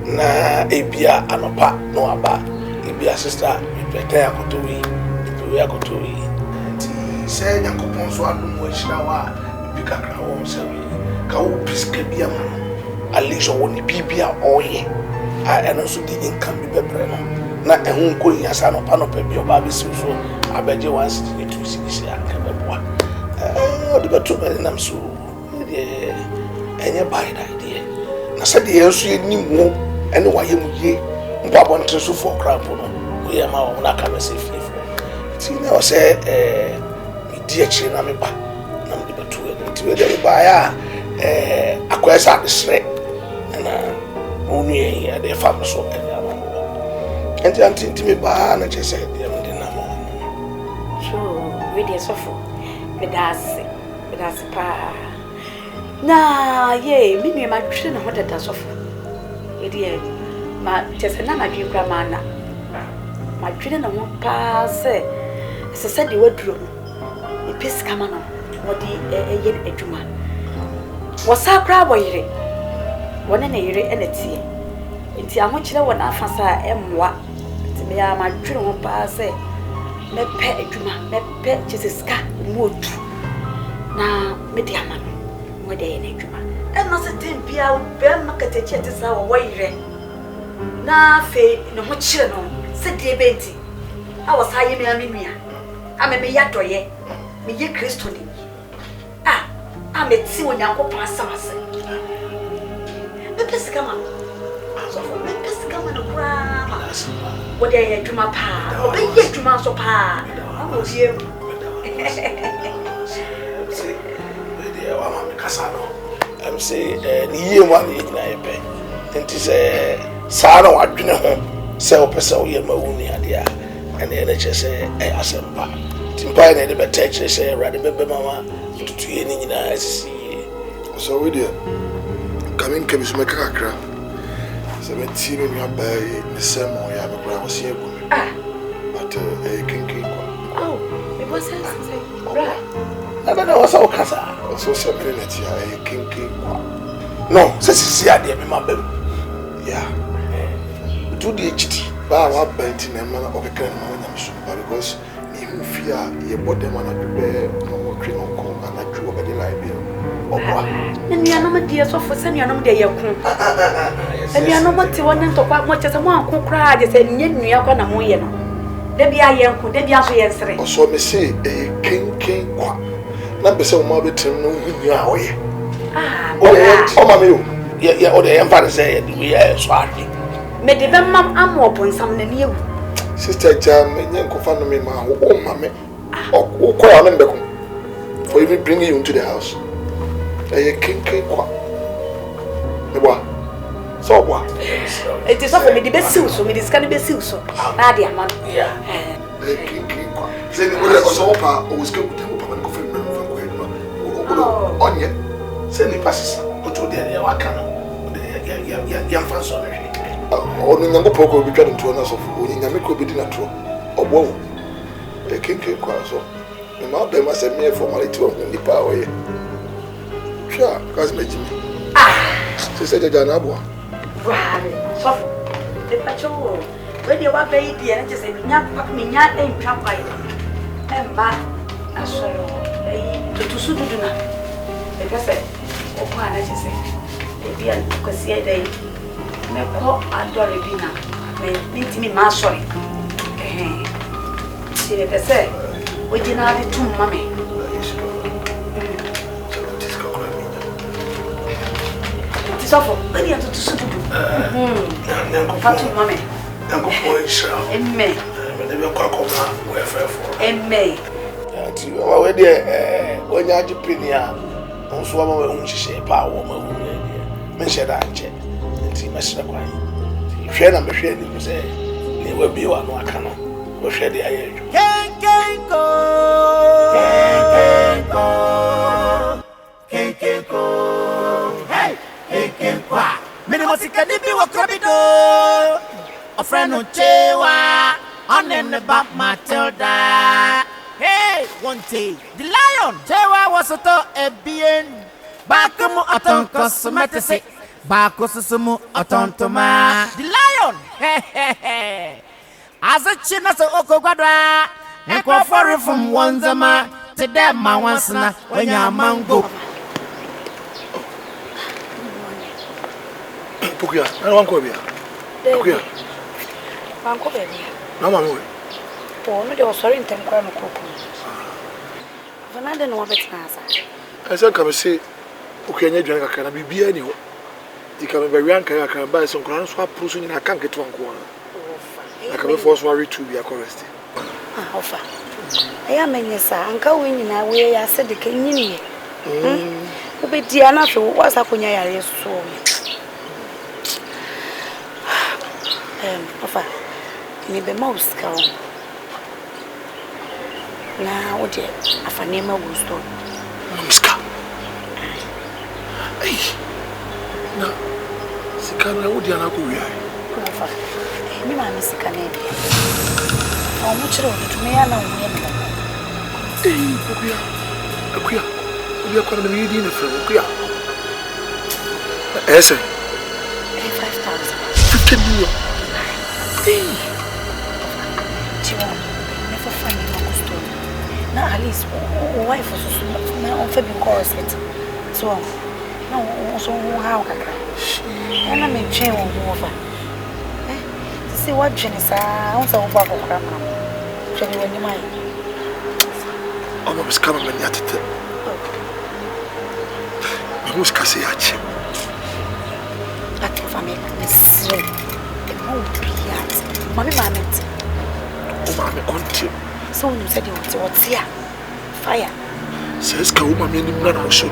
na ebia anopa no aba ebia sister prepare akotoi we akotoi ti say yakopon so adum wa hira wa bi kakra wo say ka wo piske bia ma alisho woni bibia oye a eno so di income bi bebre no na ehun ko yin asa no pa no pa bi oba bi so abeje 162 cedis aka beboa odi beto be nam so enye by the idea na said the enso ni mu ene waye mu ye mpa bontre so for crap no we ma wo na ka me se fifu ti na o say mi di akire na me ba na me beto e ti we dey ba ya akwesa de sre na onu ye dey fa so e ya ma enti anti me ba na che say dey me na mo so we dey so for bedase pa na ye mimi ma twere na hodata sofo edi ma tese na ma dwi krama na ma twere na ho pa se de waduro no epes kama no wodi eye adwuma wasa kra boyire wona na yire enetie enti aho kire wona afasa emwa enti me ya ma twere ho pa se mepe adwuma mepe chiseska mu otu na medi amano wode ene adwuma eno se tempia be makate chete sa wo wire na fe ne ho kire no se de benti a wo sa ye me amenua ame me yadoye me ye Kristo ni ame ti onyankopon asamase me pesika ma so for me pesika ma no kra wode ye adwuma pa obe ye adwuma so pa awo ye I'm say the one in Ipe, and tis a Sara wadwene ho se opesa wo ye mawuni ade and the NHS asempa timpa na de betech say rade bebe mama tutu ye ni nyina asisi so we dey coming kebis make kakra se meti me nua bai ne semo ya be bra wo se egumi but kenken kwa oh it was say right na what's our casa so separate ya kenken kwa no se sisi ade me mabem yeah do the HT ba wa benti na ma okekere na wonya mso because ni hu fia ye bode ma na be no twe no ko na twe obede live obwa na nuanom de so fo se nuanom de ye kun nuanom ti won nto kwa mo chese mo anko kra je se nye nua kwa na mo ye no de bia ye nko de bia so ye nsere so me se kenken kwa na be se o ma betim no hu a oye o ma me yo ye o de ye mfa se ye so ade me de be mam amopon sam na ne ewu sister jam me nkofa no me ma o ma me o ko ya no mbeko for even bringing you into the house kenken kwa me boa so boa it is of me de be siw so me de ska de be siw so na de ama yeah kenken kwa say me o so pa o ska ku tempo pa ko fe me fa ko eduma onye say ni pasisa o to de ya waka no ya fa so me onu nyango poko bi twa nto na so fu onye nyame ko bi di na tro obo kenken kwa so My mother must have me formality of the power. Sure, because me. She said, Janabwa. So, the patrol, when you are baby, and just a minya and trap by and back. I saw to Suduna. Because I just say, maybe I could see a day. Me ko adore bina me ntimi ma sorry se be se original tum mame tisofo bari anto tusudu fatu mame Nango poisha emme me be kwa koma we fefo emme ati wa we de onya jipini a onso ama we hunhihye pa wo ma hu me sheda nche Mr. Quay. Share number share the say, they will be one wakano, or share the air. Kenken Kwa. Hey, Kenken Kwa. Minimosika nibi wa krabido. A friend of Chewa, on in the back Matilda. Hey, one day, the lion, Chewa was a being. Bakamu aton cosmetic. Bakosusumu atontoma the lion as a china so okogwadwa enko for from one zama to them man once na when your mango Pukia I want ko bia Pukia wan ko bia na mama we o no de sorry ntem kwa no kopo vanade no wabetina asa esa ka me se Pukia nya dwan kakana bibia ni ho Dikame be wian kan kan ba so nkran so apruso nyina kan keto anko na ka be force worry to be a correct ofa eya menyesa anka we nyina we ya se de kan nyini ubedi ana fe wasa konya ya yeso ofa ni be mouse ka o na ode afane ma gusto muska ai na sikana udi ana ko wiai ofa mi ma mi sikana e o mu chiro tume ya na wo ye na akuya ubi akwa na mi di na fere akuya ese 5,000 15 million Tiwa, never find me gusto. Na at least wife so na on fe bi corset. So no so how kaka. Na me twen wo over. See what Jenisa, I want to over for grandma. Jenny when you mind. Oh, my scam man yet. Who's Cassie? At your family, Miss Ray. Mommy, mammy. Oh, mammy, auntie. So when you said you what's here? Fire. Says Kauma, me, no, so.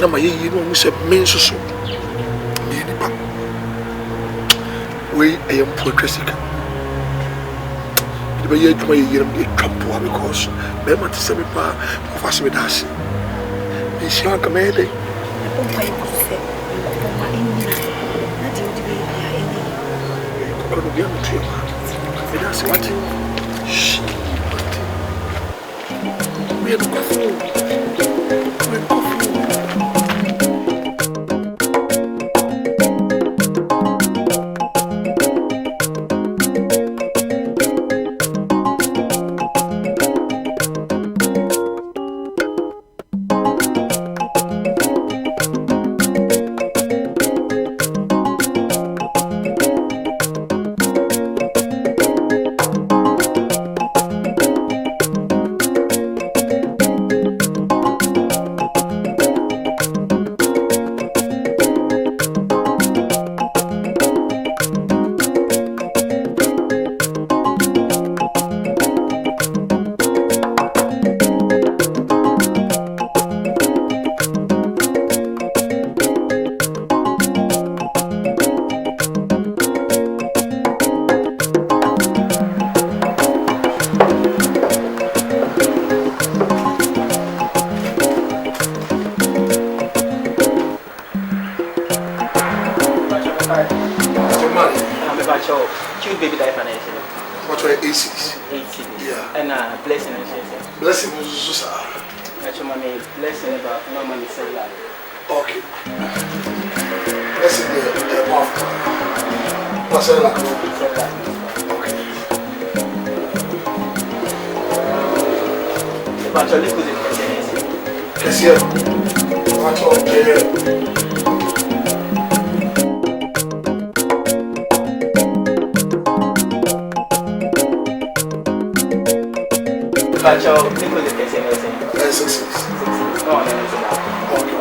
Now, my ye know, we said, men so. We am poor Jessica. The way you come here and come to her because Bema to send me back of us with us. Is she on command? I don't know what to say. I'm going to be on the trip. That's what? Shh. We are the coffee. We're coffee. Baby diaper. What were ACs? ACs. Yeah. And blessing. Blessing is so. Actually, mommy, blessing about no money say that. Okay. Blessing the mouth. What's that like? Okay. But you live with the yes, yeah. What's okay? But you live with the Yes. No, okay. Oh, yeah.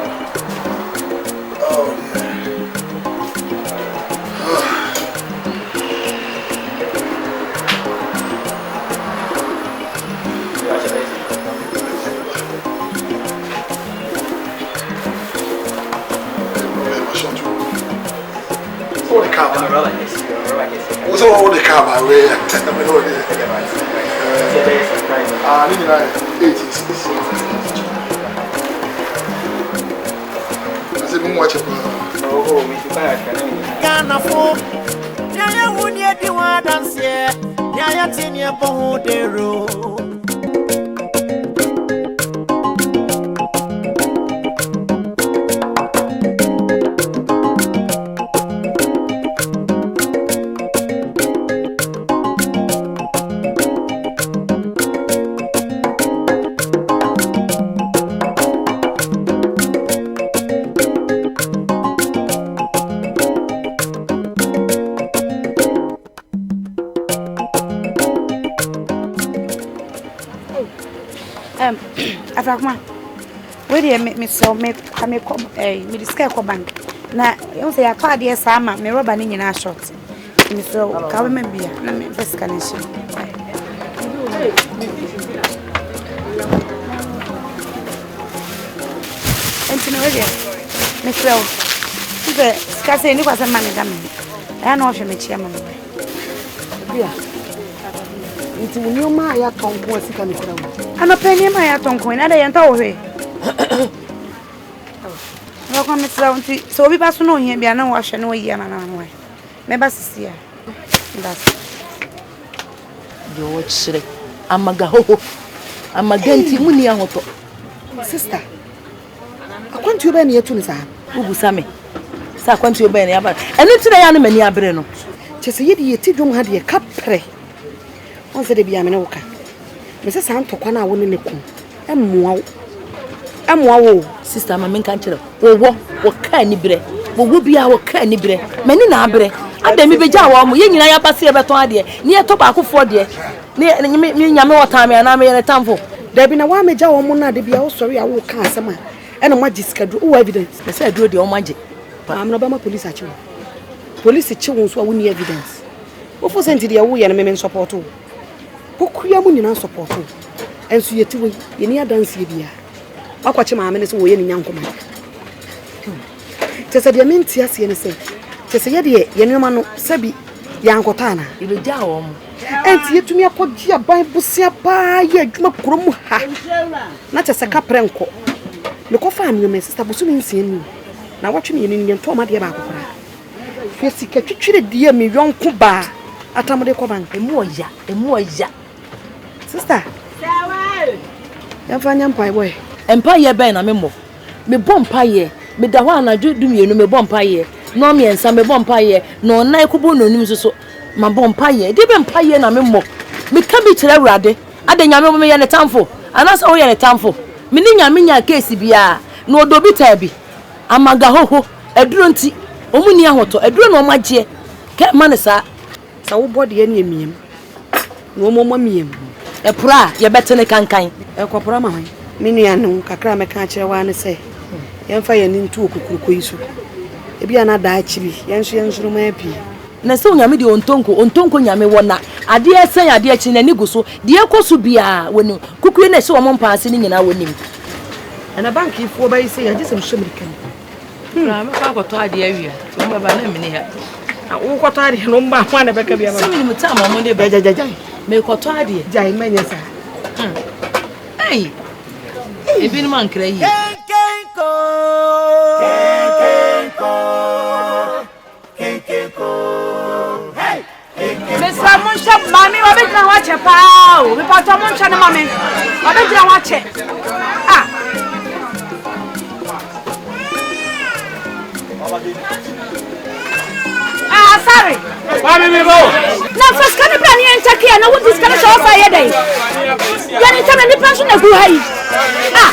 What the car? What's all the car by way? I mean, 86. I said, watch it. Oh, we should buy a Ghana folk. Yaya wouldn't yet do one dance here. Yaya tin your boho de ro. Afakma, where do you make me so make me discuss bank? Now, you say I call the summer, me rubber in your short. Me so, come me beer, na me best connection. And you know, me so, the scarce any was a man coming. I know if you make chairman. Yeah. It's new my tongue was a kind of. I'm a penny my tongue, and I ain't away. So we pass no here, be a no wash and no year and way. Maybe see ya. That's George. I'm a gaho. I'm a ganty munia hoto. Sister, I want you be near to Nisa. Who Sammy? Sa want you be near, and it's the enemy near Breno. Just a yeti tidum had a cup pray. Once they be a menoka. Mrs. Santo Kwana wouldn't look. Sister, my main country. What can you bre? What be our canny bre? Many nabre. I demi be jaw, yin I pass here better idea. Near tobacco for dear. Near me, Yamo time and I'm in a temple. There been a one major woman, they be all sorry I will cast a man. And a magic schedule evidence. They said, do the magic. But I'm not police at you. Police children who win evidence. What for sent the away and men support you? Who create support you? And so yet you near dance here. I watch my minutes away in young woman. Just a diamond, yes, and say, just a year, Yanamano, Sabi, Yankotana, you will jaw. And yet to me, I put your Bible, by yet, not as a capranco. Look of family, Mrs. Tabusun, seeing me. Now watch me in Indian Toma de Bacora. Yes, you can treat dear me, young Kuba, at Tamade Coban, a moya. Sister, Yafanyam Pie way. Empire Ben a memo. Me bompire, me da wana do me no me bompire. No me and some bompire, no na kubo no nim so ma bompire. Dey bompire na memo. Me ka bi kire urade. Ade nyame me ye ne tamfo. Anasa wo ye ne tamfo. Me ni nyame nya case bia no odobi tabi. Amaga hoho, eduro nti. Omuni ahoto, eduro no magye. Ke ma ne sa. Sa wo body ye ne miem. No mo miem. E pra ye betene kankan. E kopra ma hwan. Miniano, kakra me can't share one say. Yan fire into kukuisu. Ebia na da chibi, yansu my pee. Na so nyame de ontonko nyame wona. Ade esen ade achi na nigu so. De ekoso bia wonu. Kukuye na se wo mpaase ni nyina wonim. Na bank ifo ba ise ya jesem shemrikan. Na me ka koto ade awia. Wo baba na mini ha. Na wo koto ade no mba kwa na beka bia ba. Simi mu ta mo de ba jajajai. Me koto ade. Jai manya sa. Hey. Ebi ni man kra yi. Kenkenko. Hey. Mr. Munshap mami wa bit na wache pa. We pato moncha na mame. Obe jira wa che. Ah. Ah, sorry. Mami mi bo. Na first kan be ani entaki na wo discard show fa ye dai. Ya ni tama ni pension na gu hai. Ah.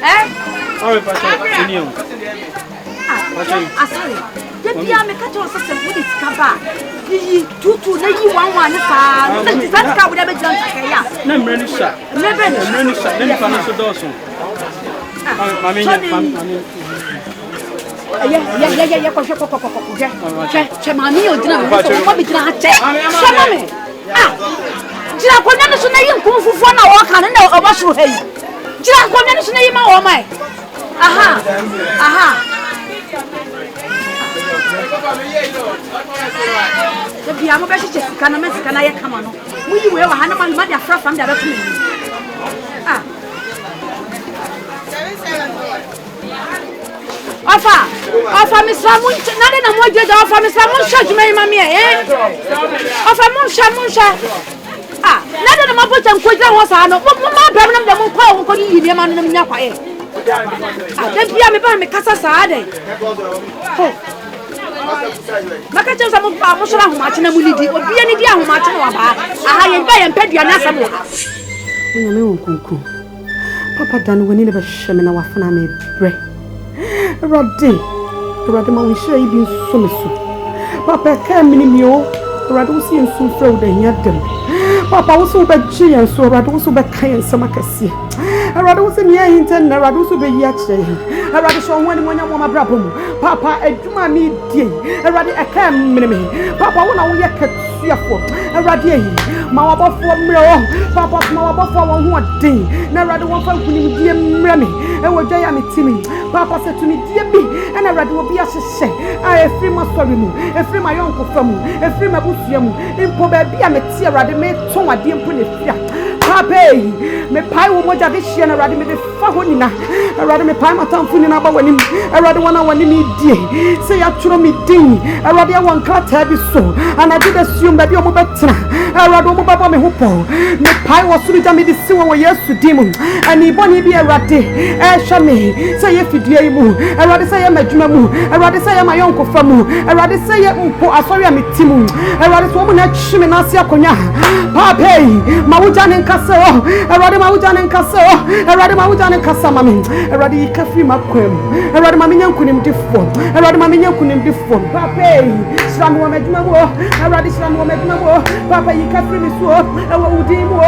Eh? Oi, pacha. Siniu. Ah, sorry. Dia me ka to system wo discard ba. Yi tutu na yi wan fa. Na discard ka wo da be jan ka ya. Na mreni sha. Mreni sha. Then fa no so doso. Mami. Yeah, ko. Che mami o dina mo so mo bi dina ha che. Che mami. Ah. Dina ko na so na yi nko fufu na wo kan na obasuru hai. Dina ko na so na yi ma wo mai. Aha. The biamo be che sikana me sikana ye kama no. Mu yi we wa ha na ma dia fra fam dia be tumi. Ah. Ofa misra mun nade na mo jeje ofa misra mun sha juma mami ofa mun sha ah nade na mo bo chan ko jira wo sa no mo ma bra nam de mo ko yi ni ma no nya kwa ah de bia me ba me kasa sa ade ho maka chenza mo pa mo sora homa chena mulidi obi ani di ahoma chena wa ba aha ye ba ye mpedua na asam ha Unyame wonkunku papa dan woni ne be hweme na wafuna me bre Rade ma wishira ibi nso meso papa ka minimi o Rade usi nso fra uda hia dem papa uso be gye enso Rade uso be kan ensema kase Rade usi ne ahinten na Rade uso be yi a kire Rade so woni monya mo mabrabo mu papa adwuma mi die Rade aka minimi papa wo na wo ye katuafo Rade yi ma wabofo mre o papa ma wabofo wo ho den na Rade wo fa kunim die mre me e wo dwa ya metimi papa se tumi die bi na Rade wo bi a hyehyɛ a efri ma sori mu efri ma yonko famu efri ma busua mu impo ba bi a meti Rade me ton ade mpo ne fia papa me pai wo moja de hye na Rade me de fa ho nyina Rade me pai matamfo nyina ba wanim Rade wana wani mi die se ya tworo mi din Rade won krata bi so anade da suom ba bi o mo betena Rade o mo baba me hopo me pai wo suru ja me de si wo Yesu dimu ani boni bi Rade hwa me se ye fidua yi mu Rade se ye madwuma mu Rade se ye mayonko fa mu Rade se ye mpo asori a metimu Rade so mo na chime na ase akonya papa ma wuja ne nkase o Rade ma wuja ne nkase o Rade ma wuja ne nkasa mami Rade ikafi makwem Rade ma menya nkunim difo Rade ma menya nkunim difo papa sram wo madwuma mu Rade sram wo madwuma mu papa ikafi mi so e wo udi mu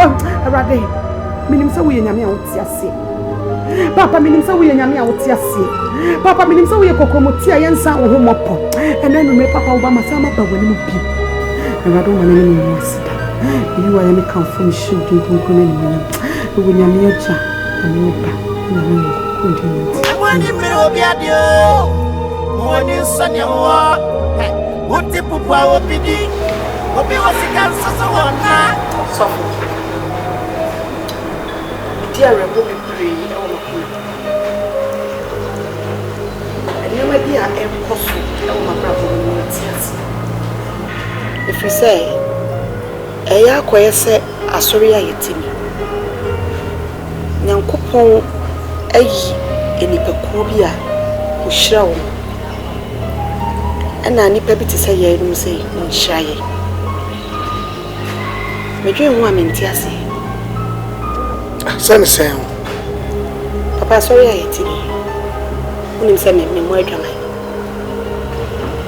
Rade minim se wo ye nyame a woti ase papa minim se wo ye nyame a woti ase papa minim se wo ye kokomoti a yensa wo ho mopo ene nume papa wo ba masama ba wani mu bi Rade wo manene ni wasida you are me come from shoot you to come in wo nyame acha ene ba na me ko ndi wani mi obi adio woni nsanya wo wote pupa obidi obi wasika soso wona so dia rebo bi pre e wo ko ene ma dia e ko so e wo ma brabo ni tias if you say eya koyese asori ayetimi nyankopon ayi enipakuo bi a ohira wo ana nipa bi te say ye no say nhira ye medwe ho amenti ase sen papa asori ayetimi unim say me mo adwama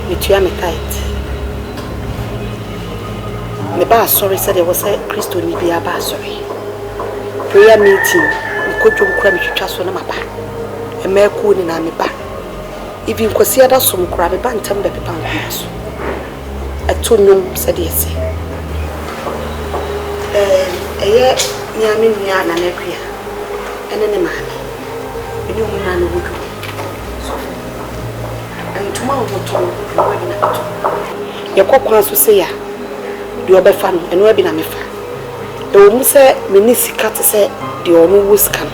metua me tight me ba sorry said there was a Christo ni bia ba sorry prayer meeting nkojo nkura me twitwa so na maba e ma ku ni na me ba even kwasi ada so nkura me ba ntam be pepa nkura so atonyo said yes eye nyame nya na na kwa ene ne maame ene mu na no wudu so antuma wo to no we na to ye kokwan so se ya de obefa no eno abi na mefa e wo mu se meni sika te se de ono wo sika no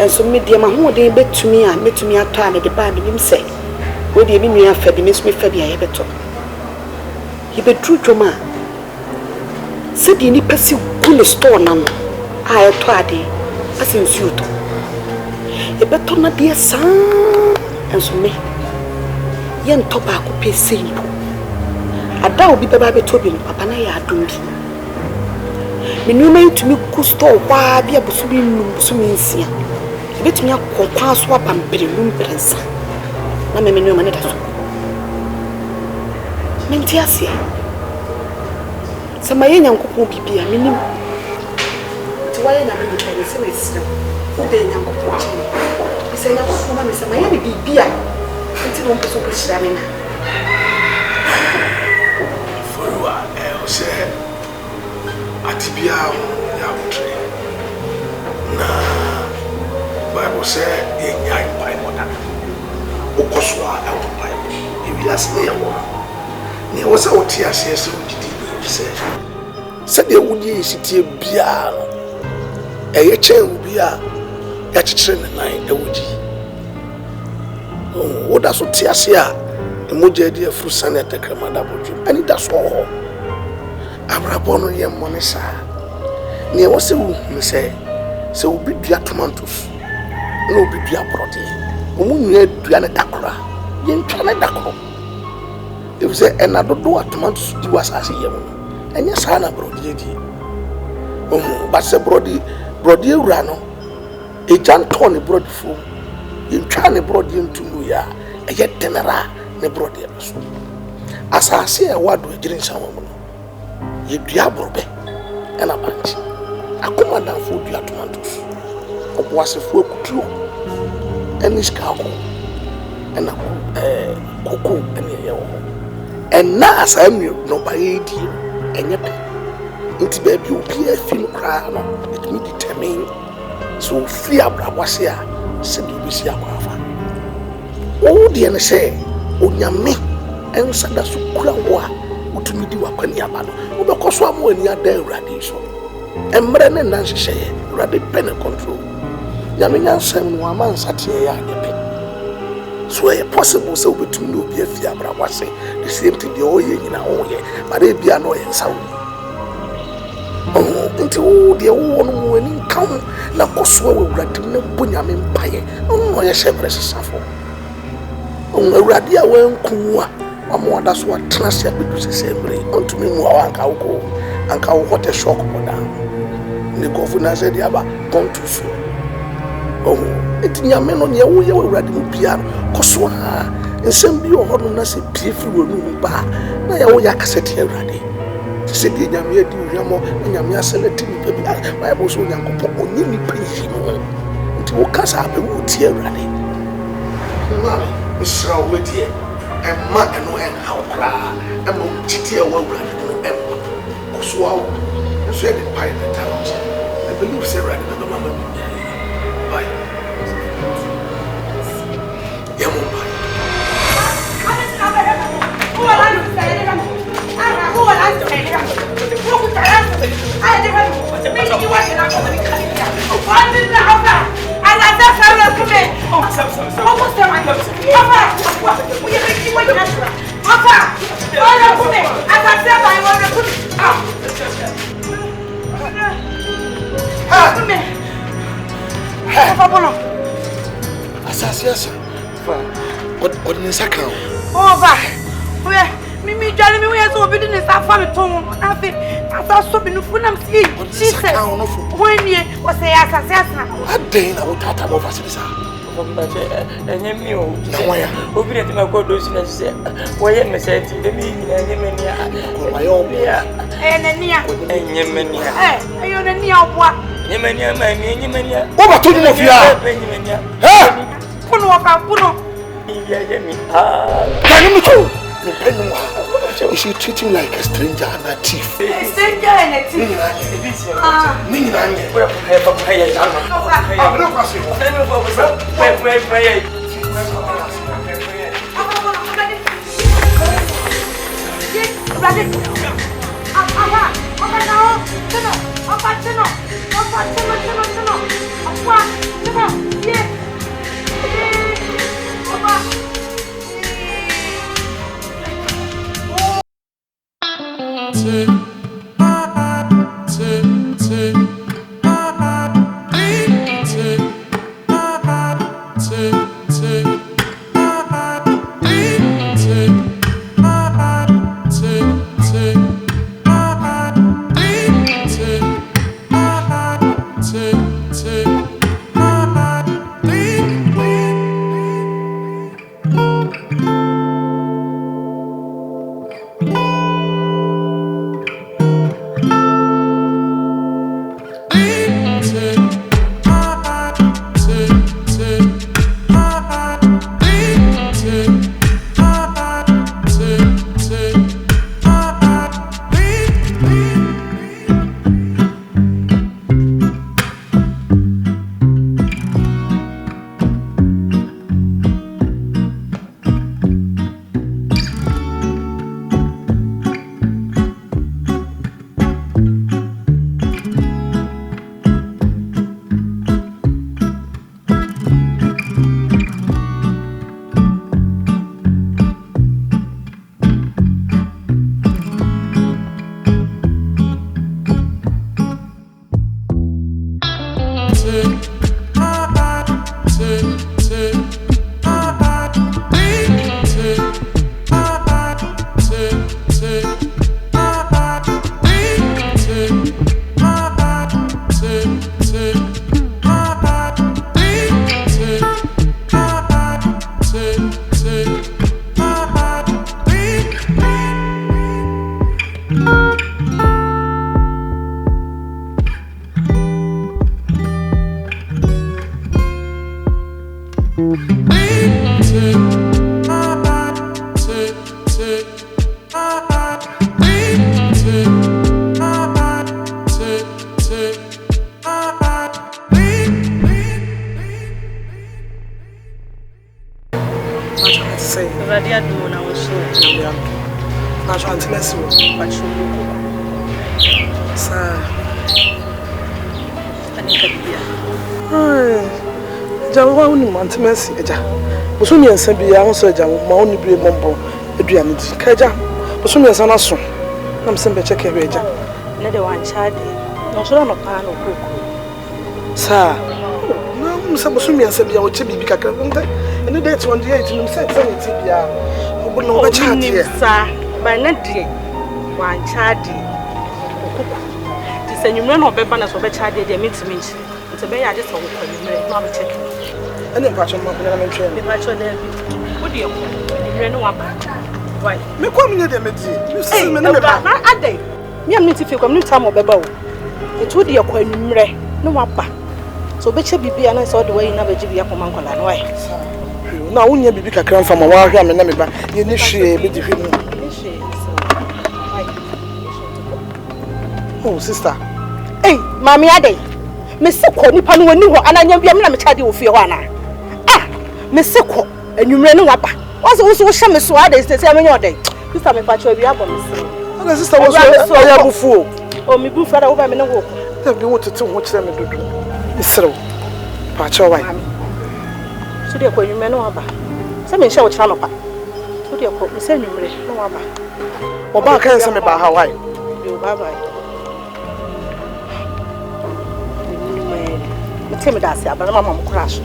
enso me de ma ho de betumi a metumi ato a me de ba me nim se wo de bi nua fa bi me so me fa bi a ye beto He be true Joma. Said the ni pesi gu store nano. I toade as in suit. He better not be a son and so me. Yen tobacco pay simple. A dow be baby Toby, Papa Naya don't. Me new man to me could store why be a busumin. Let me up pass swap and pay room prensa. Na me no money that. Mentiasia. Some my young couple be a minimum. To why I am in the same who be young couple. He said, "I'm a Miami be beer until one person is slamming." For you are else, Atibia, Yabutri. Nah, Bible said, "In young Bible, Okoswa, our Bible, if you ask me a woman." Ni was out here, says, said the wood is it beer. A chain beer, that train and night, a woody. Oh, what does what tears here? The Moja dear fruit son at the Gramada Boju, and that's all. Abrabono yam monesa. Near was a woman say, so be dear tomatoes. No be dear brody. Woman, you had Diana Dakra. You can't Dakro. If you say another door tomatoes do as I see you. And yes, Hannah brody. Oh, but say brody rano. A John Tony brought food. You try to brought into Nuya, and yet tenera, ne brought him. As I say, a word with drink some woman. You diabrobe and a bunch. A commandant food your tomatoes. Of was a fool true. And this cow and a cuckoo and a yellow. And now as I am no by 80 and yet it's baby you be a film crown. It me determine. So fear Brawasia, said you be a quafa. Oh, dear, say, oh, yammy, and said that Sukura, what me do a quanyabano, because one more near there, radish. And Brennan Nancy say, rather pen control. Yamian Sam, 1 month sat here. So, a possible so between you be a fear Brawasi, the same thing the oil in our way, but they be annoying sound. Oh, into the old when in come, na Coswell will write to no Bunyam Empire. Oh, no, yes, every suffer. Oh, a radia well, Kua, or more that's what transit with the same way. Unto me, Uncle go, Uncle, what a shock for down. The governor said, Yaba, gone too soon. Oh, it's your men on your way, ready to piano, Coswa, and send you a honor as a beautiful room bar. Now, I cassette here ready. Said the Yamia do Yamo and Yamia selecting baby. I was so young, only pretty until Casa be wood here ready. Miss Rowley, and Mark and Noel, how cry, and no chitia will run and swallow, and said the pilot towns. I believe Sarah and the mamma. Bye. Yamo. What in this account? Mimi jale mi we so obidi ni safa me ton afi asa so bi no funam si she said when ye o say asase asna aden na wotata mo facility enye mi o na waya obi na tema ko do si na se woye meseti de mi nyina enye mania ko wayo bia nania enye mania ayo nania obwa enye mania ma enye mania o ba to mo fia enye mania puno wa puno iya ye mi can you too? You should treat him like a stranger and a thief. A stranger and a thief? Radia do na wo so na so antimesi wo pacho sa ani kabia jawo uni antimesi eja boso mi ensa bia ho so jawo ma oni bire bombo eduane di ka eja boso mi ensa na so na msembe cheke be eja na de wan chade no so no pa no koko sa na mse boso mi ensa bia wo che bibi kakra nte ene date one day it mse ti bia obo no ba chade sa ba na de wan chade koko ti senyumre no be ba na so be chade de mitimi nti be ya de so koko nyumre no ba cheke ene mpacho ma ko na mentwe me pacho de wo de ko nyumre no wa ba why me ko mi ne de me di you see me na me ba na adai me am nti fi ko me nta mo be ba wo etu de ko nyumre no wa ba so be che bibia na so de wa yi na ba ji bia ko man kola no why na unya bibi kakra mfa ma wa hwa me na me ba ye ni hwe be di hwe mu oh sister eh mami adai me se ko nipa no wani ho ananya bia me na me chade wo fie ho ana ah me se ko anwumre ne waba wo so hye me so adai se me nya odai sister me pacho bia bo me se ana sister wo so ya bufu o mi bufu ada wo ba me ne wo ta bi wo tete ho kire me dodo isrew pacho wai so de ko anwumre ne waba se me hye wo kira no pa so de ko me se anwumre ne waba wo ba kan se me ba ha wai yo bye bye tell me that's about mama crash.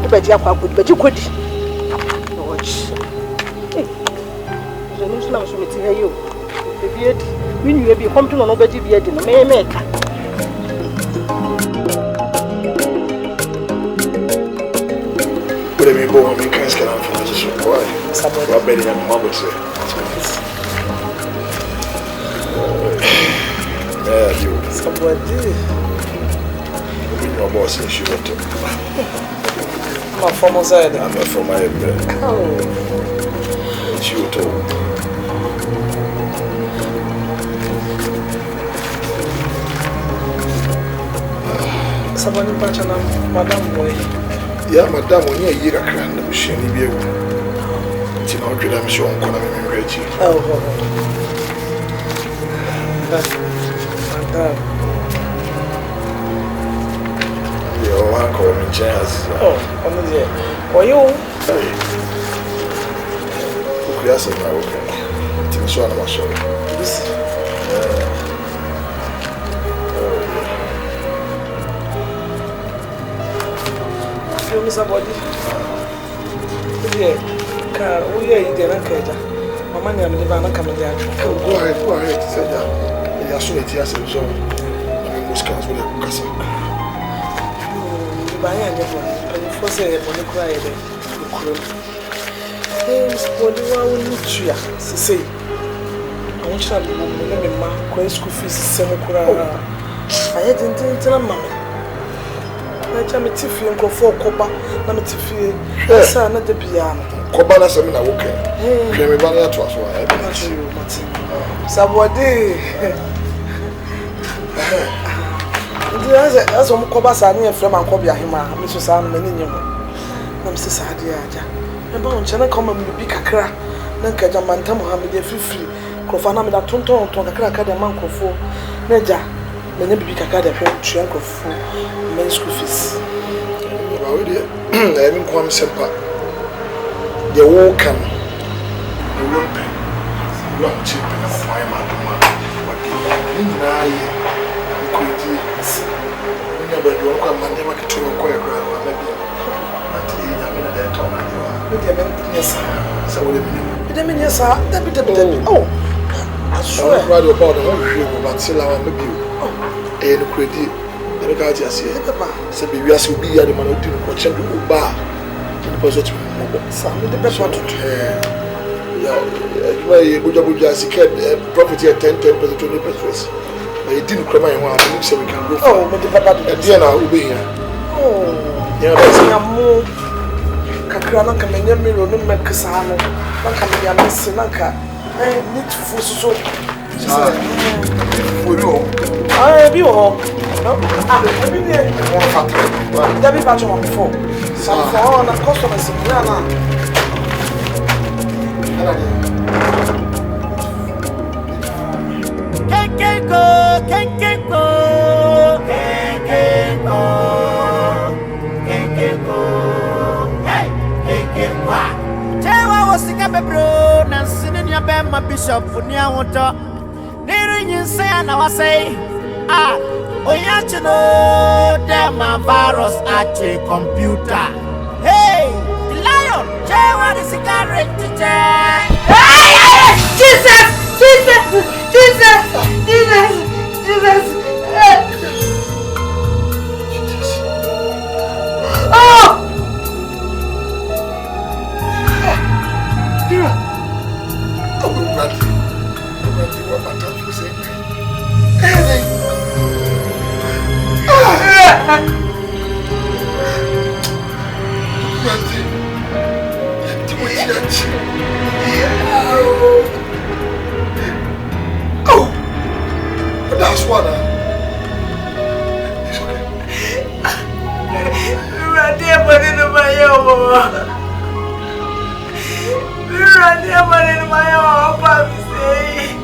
The baby akwa kodi, baby kodi. Watch. Eh. Je no suna so meti hayo. Baby edi. We knew be come to no baby be edi no me ka. Put me bo me kan skala for the show. Why? Sabot. What better than mama say. Yeah, you. Sabot. My boss is shooting. I'm from outside. I'm from my bed. Oh. Shoot. Someone in Pachana, Madame Boy. Yeah, Madame, when you're here, I can't be sure you be able to know that I'm sure I'm going to be ready. Oh, Madame. I call me Jazz. Oh, on the day. Or you? Who has a okay? Tim Swan, I'm sorry. This. Feel me somebody. Yeah, car, oh, yeah, you didn't care. Mamma, I'm never coming there. Go ahead, say that. You are so it has a result. I mean, most cars with a castle. I am for say, when you cry, Miss Poliwa will meet you. Say, I want you to be my school fees, Semokura. I had intended to Mamma. I tell me Tiffy and go for Copa, and Tiffy, son at the piano. Cobana Samina, okay. Came about that was why I don't you. Somebody. As on Cobasa near Flem and Cobia, Mrs. Sam, many new. Namsi Sadia. About China come and be Kakra, Nanka Mantam Mohammed, free. Crofana with a tonton to the crack at the manco for Neja, many big Kakada, Triangle for men's school fees. I mean, Quam Sempa. The war can. The rope. Run cheap and a fire man. But you are a man, never to acquire maybe. Yes, sir. So, yes, sir. Oh, I swear about the whole but still I will be. And credit. The guy just said, we are be at the man who didn't watch him to bar. And the positive some of the best one to yeah, good just kept property at 10% to 20%. But it didn't come in one, so we can go. Oh, but the papa did. And then I will be here. Oh, yeah, that's a more. kra na kamenya miro no meksa no na kamenya mesi na ka need so for you bi o no bi ni mo fatra da bi ba cho before some for na customers na Kenken ko, kenken ko, kenken ko, kenken ko, hey, kenken kwa. Chewa wasika bebro na sini ni abema bishop ni awonto. Niri nyinse na wasei, oyachi no dema virus ache computer. Hey, the lion, chewa the cigarette teacher. Hey, Jesus, Jesus, Jesus, Jesus, Jesus. Oh! Mira. Oh, Randy. Randy, what my dad was saying. Hey. Randy. Do what you got. Oh. That's what it's okay. Randy, I'm in my own. Randy, I'm in my own, Papi say.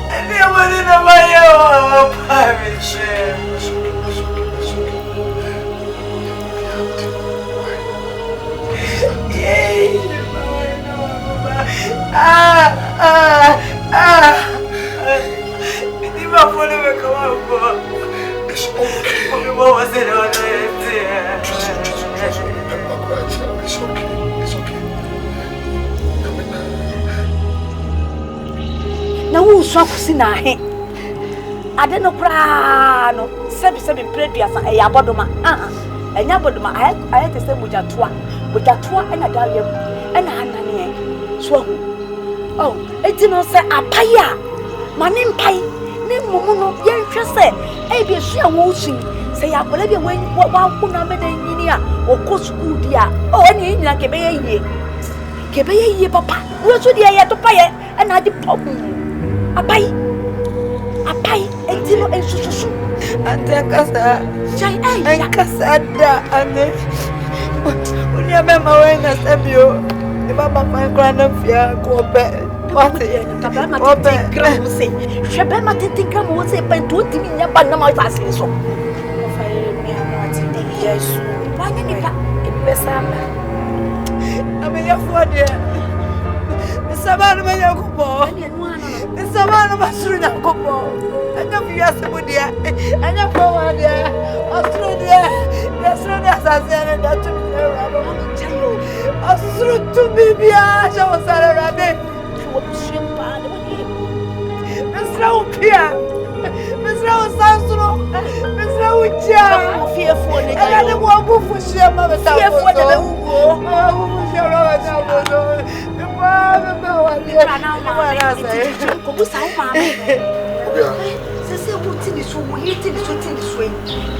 And I'm in my own, Papi say. Yay! It's okay. What was it on it? Trust me. It's okay. It's okay. Na wo so akosi na he ade no kra no sebi preduasa e ya bodoma enya bodoma aye te se mujatoa ena dawem ena anane so hu oh eti no se apaya mane mpai ne mumu no ye hwe se e bi su an wo sun se ya kola bi wa ku na me na nyini a okọ school dia oh eni nyina kebe ye papa wo so dia ye to paye ena di pop apai entino ensususu ante kasa chai kasa da ane unia mema wena sabio e baba fa krana fia ko be wate ye kabama tinkram se shebe matinkram wo se pa to timi nya ba na ma fasi so mo fa ye mi amati di yesu wani ni pa besama amelia fode sabana menya kupo sabana masuru na kupo anya via sebudia anya power dia Australia sasana da tu chayo asuru tu bibia cha wasara rabe wo shimpa de woni mesra upia mesra sansuro mesra ucha mo fiefo ne jayo ade mo abufu shia ma beta fiefo de be wo abufu shia ma beta wo Sese wuti so yiti ni so tin so yi.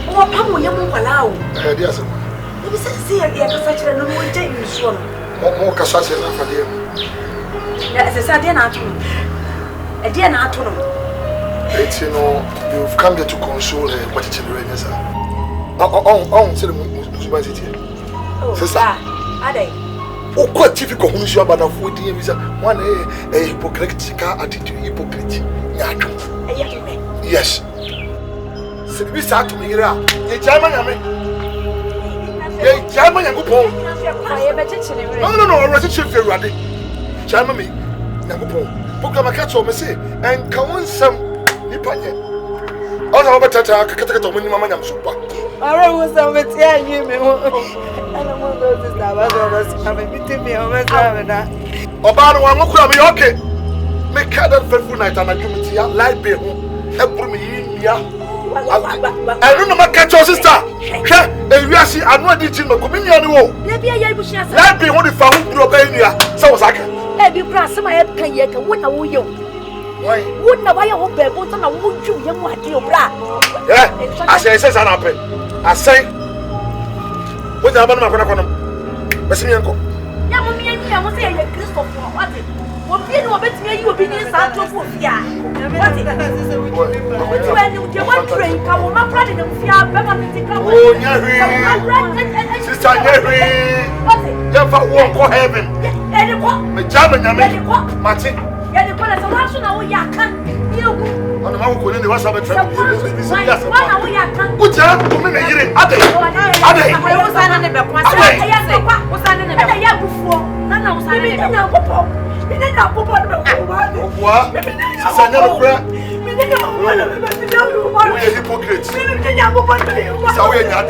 O pa mo ye mo kwala o. Dia se. Ebi sese ya kasa kire no mo je ni so no. Mo kasa se na fa dia. Ya sese dia na atu. E dia na atu no. It's you've come there to console her what it's doing sir. On say the musuba city. Sister. Adai. O ko TV ko hunu so abana fo din bi say one hypocritical attitude hypocrite. Nyado. Yes. Se bi sa to mi ra, ye jama nyame. Ye jama nyankopon. No, I was chief Ferrade. Jama me nyankopon. Program ka to me say en ka wonsam nipa nye. Ona obetata kakata to mani mama nyam so pa. Ara wo sa me ti anyi me ho. Ana mo do this aba me biti me o me sa me da. Oba no wan kura me okay. Me ka that faithful night and adwumti ya life be ho. E buru me yinia. I don't know my catch your sister. Hwe e wiase anu adi chin me ko me nia ni wo. Na bia ya ibusia sa. Life be ho di fa ho buru ba nia. Sa wo saka. E bi kura sama ya kan ye kan wona wo ye. Why? Wona wa ya ho be bo na wo ju ye mu ade obra. I say sana pe. I say What happened to my corner? Bessimianco. Yammy, say a Christopher. What it? What you know about me? You will be in South of Fia. What it? When you want to drink, I will not run in the Fia, oh, Sister Jerry. What it? Never walk for heaven. My German, Martin. Yeah, the colors of National Yakan. On the mountain, there was a trouble. Good job, woman, Ade. I was under the was under the year before. None of us are in the Popo. We didn't have Popo. What? We are hypocrites. So we are not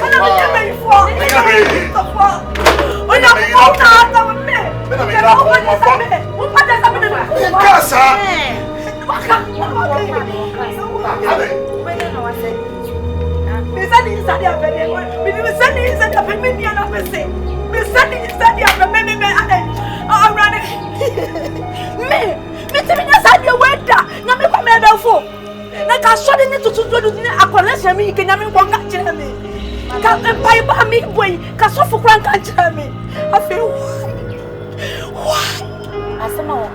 Like I suddenly to do a connection me, can you walk at me? Can't buy me way, because of Frank and Jeremy. I feel why? I said, no,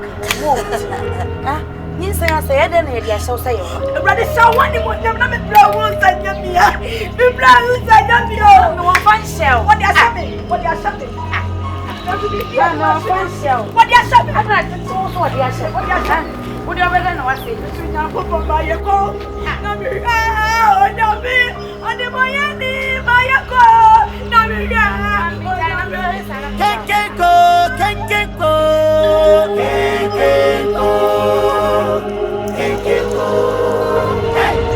you say, I say, I don't know, I shall say, rather, so one would never blow one side of me. The blow side of you, no one fine shell. What you're saying? What you're saying? What you're saying? I'm not so what you're saying. What you're saying? Would you ever know what I say? I'm going to buy a call. I'm going to be on the Miami, buy a call. Kenken Kwa, Kenken Kwa, Kenken Kwa, Kenken Kwa. Hey.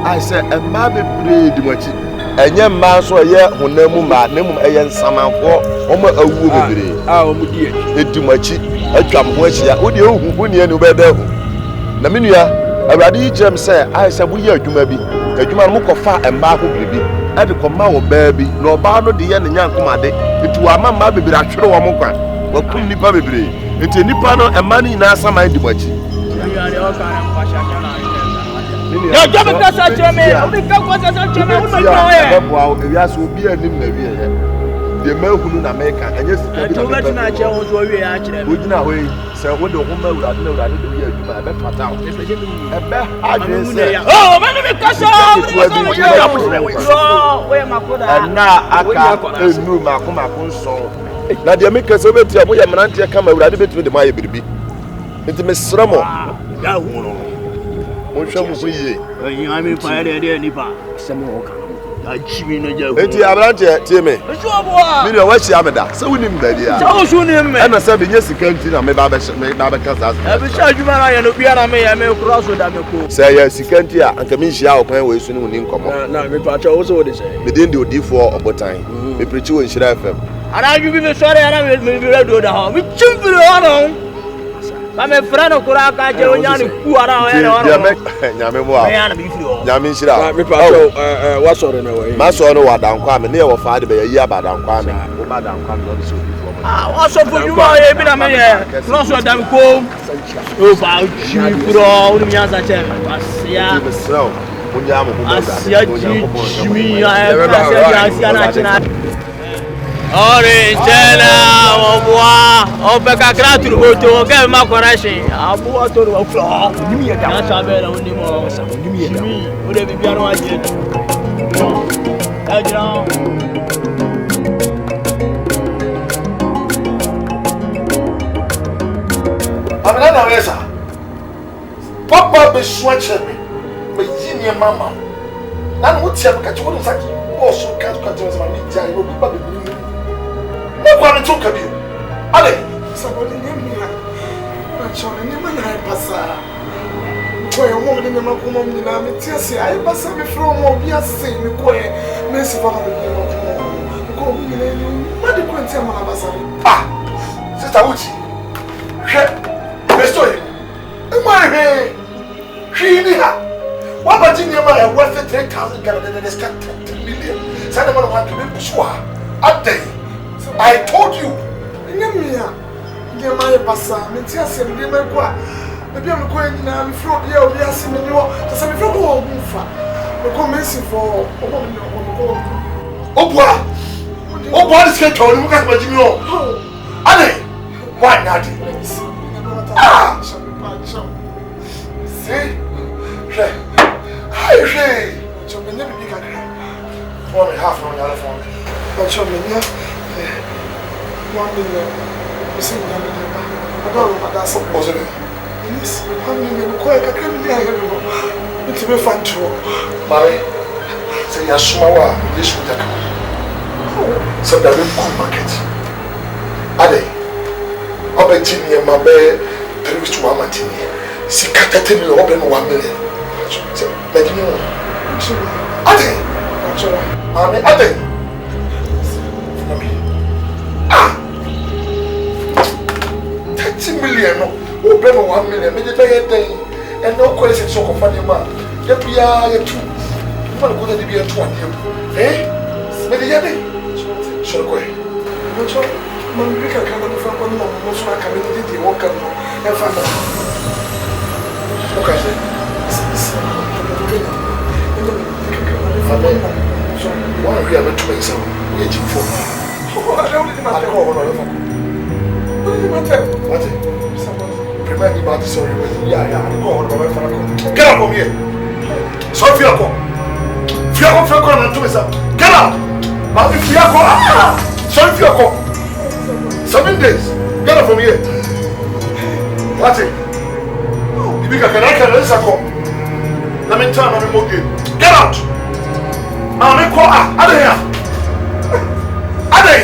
I said, a mabby breed, much. And young man saw ye who never mad, name a summer for a woman. Oh, dear, it too much. I come where she would you who knew better. Naminia, a radi gem say, I said, we are to maybe a human muck of fat and bark baby. I be come out baby, no barno the young commade. It was my mabby, but I should have one. Well, couldn't nip baby. It's a nipano and money in our summer to much. No, jump across that German. Only come across that German. Wow, yes, will be a name. The American America, and yes, I don't let my channels where we actually would not wait. So, what the woman would know that I do here, you might have cut out. Oh, my name is and now I can't do my common song. Now, the Americans over to a man, I come out of it with my baby. It's Miss Ramo. I mean, fire there, Nipa. Achimi no jahu. Enti abrante tie me. So boa. Me wa hia me da. Se wonim ba dia. So so nim me. E na se be nya sika nti na me ba be kasa. E be sha adwuma na ye no bia na me ya me kura so da me ko. Se ya sika nti a anka me hia okwan we su ni mu ni nkomo. Na me pa cha wo so wo de say. Me den de odifo obotan. Me preach wo Nhyira FM. Ara ju bi me sori ara me bi radio da ha. Me chimfiri ho no. Ba me fra no kura ka je onya ni ku ara ho ya no. Nyame mo a. Me ya na bi firi ho. Nyame Nhyira. Me pa cha wa sori na we. Ma so no wa dankwa me ne wo fa de be yi abadankwa me. Wo ba dankwa me no so odifo. Ah, wa so fu juma ye bi na me ye. No so dam ko. O ba chimfiri ho uni nyanza che. Asia. Asia chimi ya asia na china. Ore chela obwa obeka kratur boto ke ma correction abu otoru oflo nimi ya da na sabela undi mo nimi ya da o de bibia no aje ajira amena na wesa papa be swatche me yini mama na no tia me ka chi wonu saki boss ka ti wasa me jai obi ba be ni no kwa nto ka bi ale sabodi ni mi ha na chone ni ma na pasa ko e mo ni ma ko mo ni na me tia se ai pasa me fro mo bi ase mi ko e me se fa me ko mi ni ma de ko ntia ma na pasa ah sister uchi hwe me story e ma he hwi ni ha wa ba ti ni ma e worth 3,000 Ghana then they start 10 million say na ma want to be puswa update I told you. Nyamia. Nyama pasa. Meti asem de mekwa. Ebi am ko nyina me fro bia obi asem ni wo. Tasa me fro ko wo mfa. Me ko mesi for obo mi ko. Obwa. Obwa is get on mu ka ma jimi o. Ale. Why not? Ah. See? Hey. Hey, hey. So me ne bi ka ka. For me half on your phone. But so me ne 1 million. You see, I don't know what that's supposed to be. Yes, 1 million. Quite a can be here. It's a fun tour. Mary, say, you're small. This would have so that will come market. Ade, I'll bet you my bear 3 weeks to 1 month. See, cut 10 million, open 1 million. Let me know. Ade, Mommy, Ade. Ah! 30 million, no, open 1 million, maybe they and no question so for the man. There be a 2. You want to go to the 2. Eh? Maybe a day. So, go ahead. But so, when we can come from one more, most of our community walk up and find out. Okay, so, one of you are not to make some waiting for. I don't need my call on what? Prepare me about sorry. Yeah, I go on my phone. Get up from here. So if you go. If you go for corner to myself. Get out. But if you go, so if you go. 7 days. Get up from here. What it? If you can let's go. Let me turn on the mobile. Get out. I'm go out of here. Ade!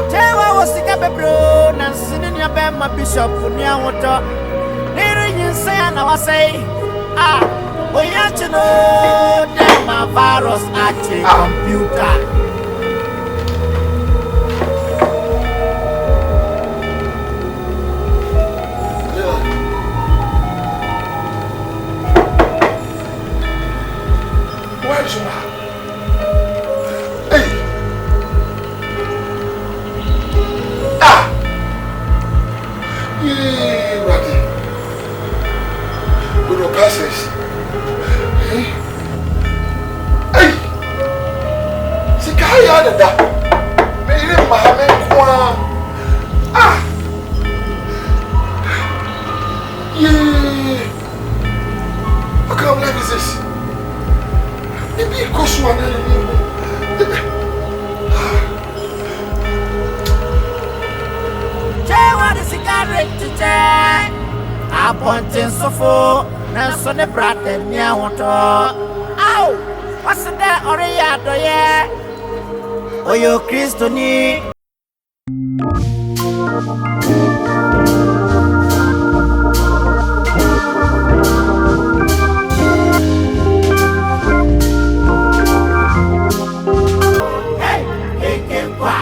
Tewa wasika bebro na sini ya be ma bishop ni awoto. Niri nyin na wasai. Ah, oya chino dem ma virus at computer. Hey! Ah! Yeah, buddy. Good old passage. Hey! Hey! See, I had that. Maybe Mohammed Kwan. Ah! Yeah! What kind of life is this? Maybe it goes to another level. What is cigarette to take? Appointing Sofo, Nanson the brother near water. Ow! What's that or yeah? Oh, you Christoni. Hey, KENKEN KWA.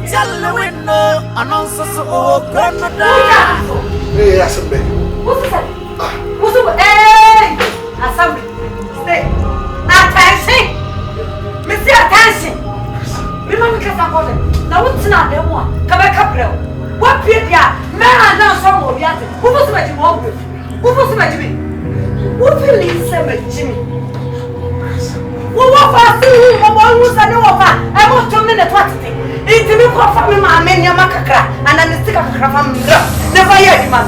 Tell the window, announce us all Canada. Hey, Assembly. What's that? What's it? Hey! Assembly. Stay. Attention! Mr. Attention! Remember, Cassandra. Now, what's not the one? Come back up, bro. What period? Man, I know some of you. Who was my Jimmy? Who was my Jimmy? Who feels some Jimmy? Who was fast? Who was I know of? I want 2 minutes. What? It's me for family, my men, your macacra, and I'm the stick of Crafam. Never yet, man.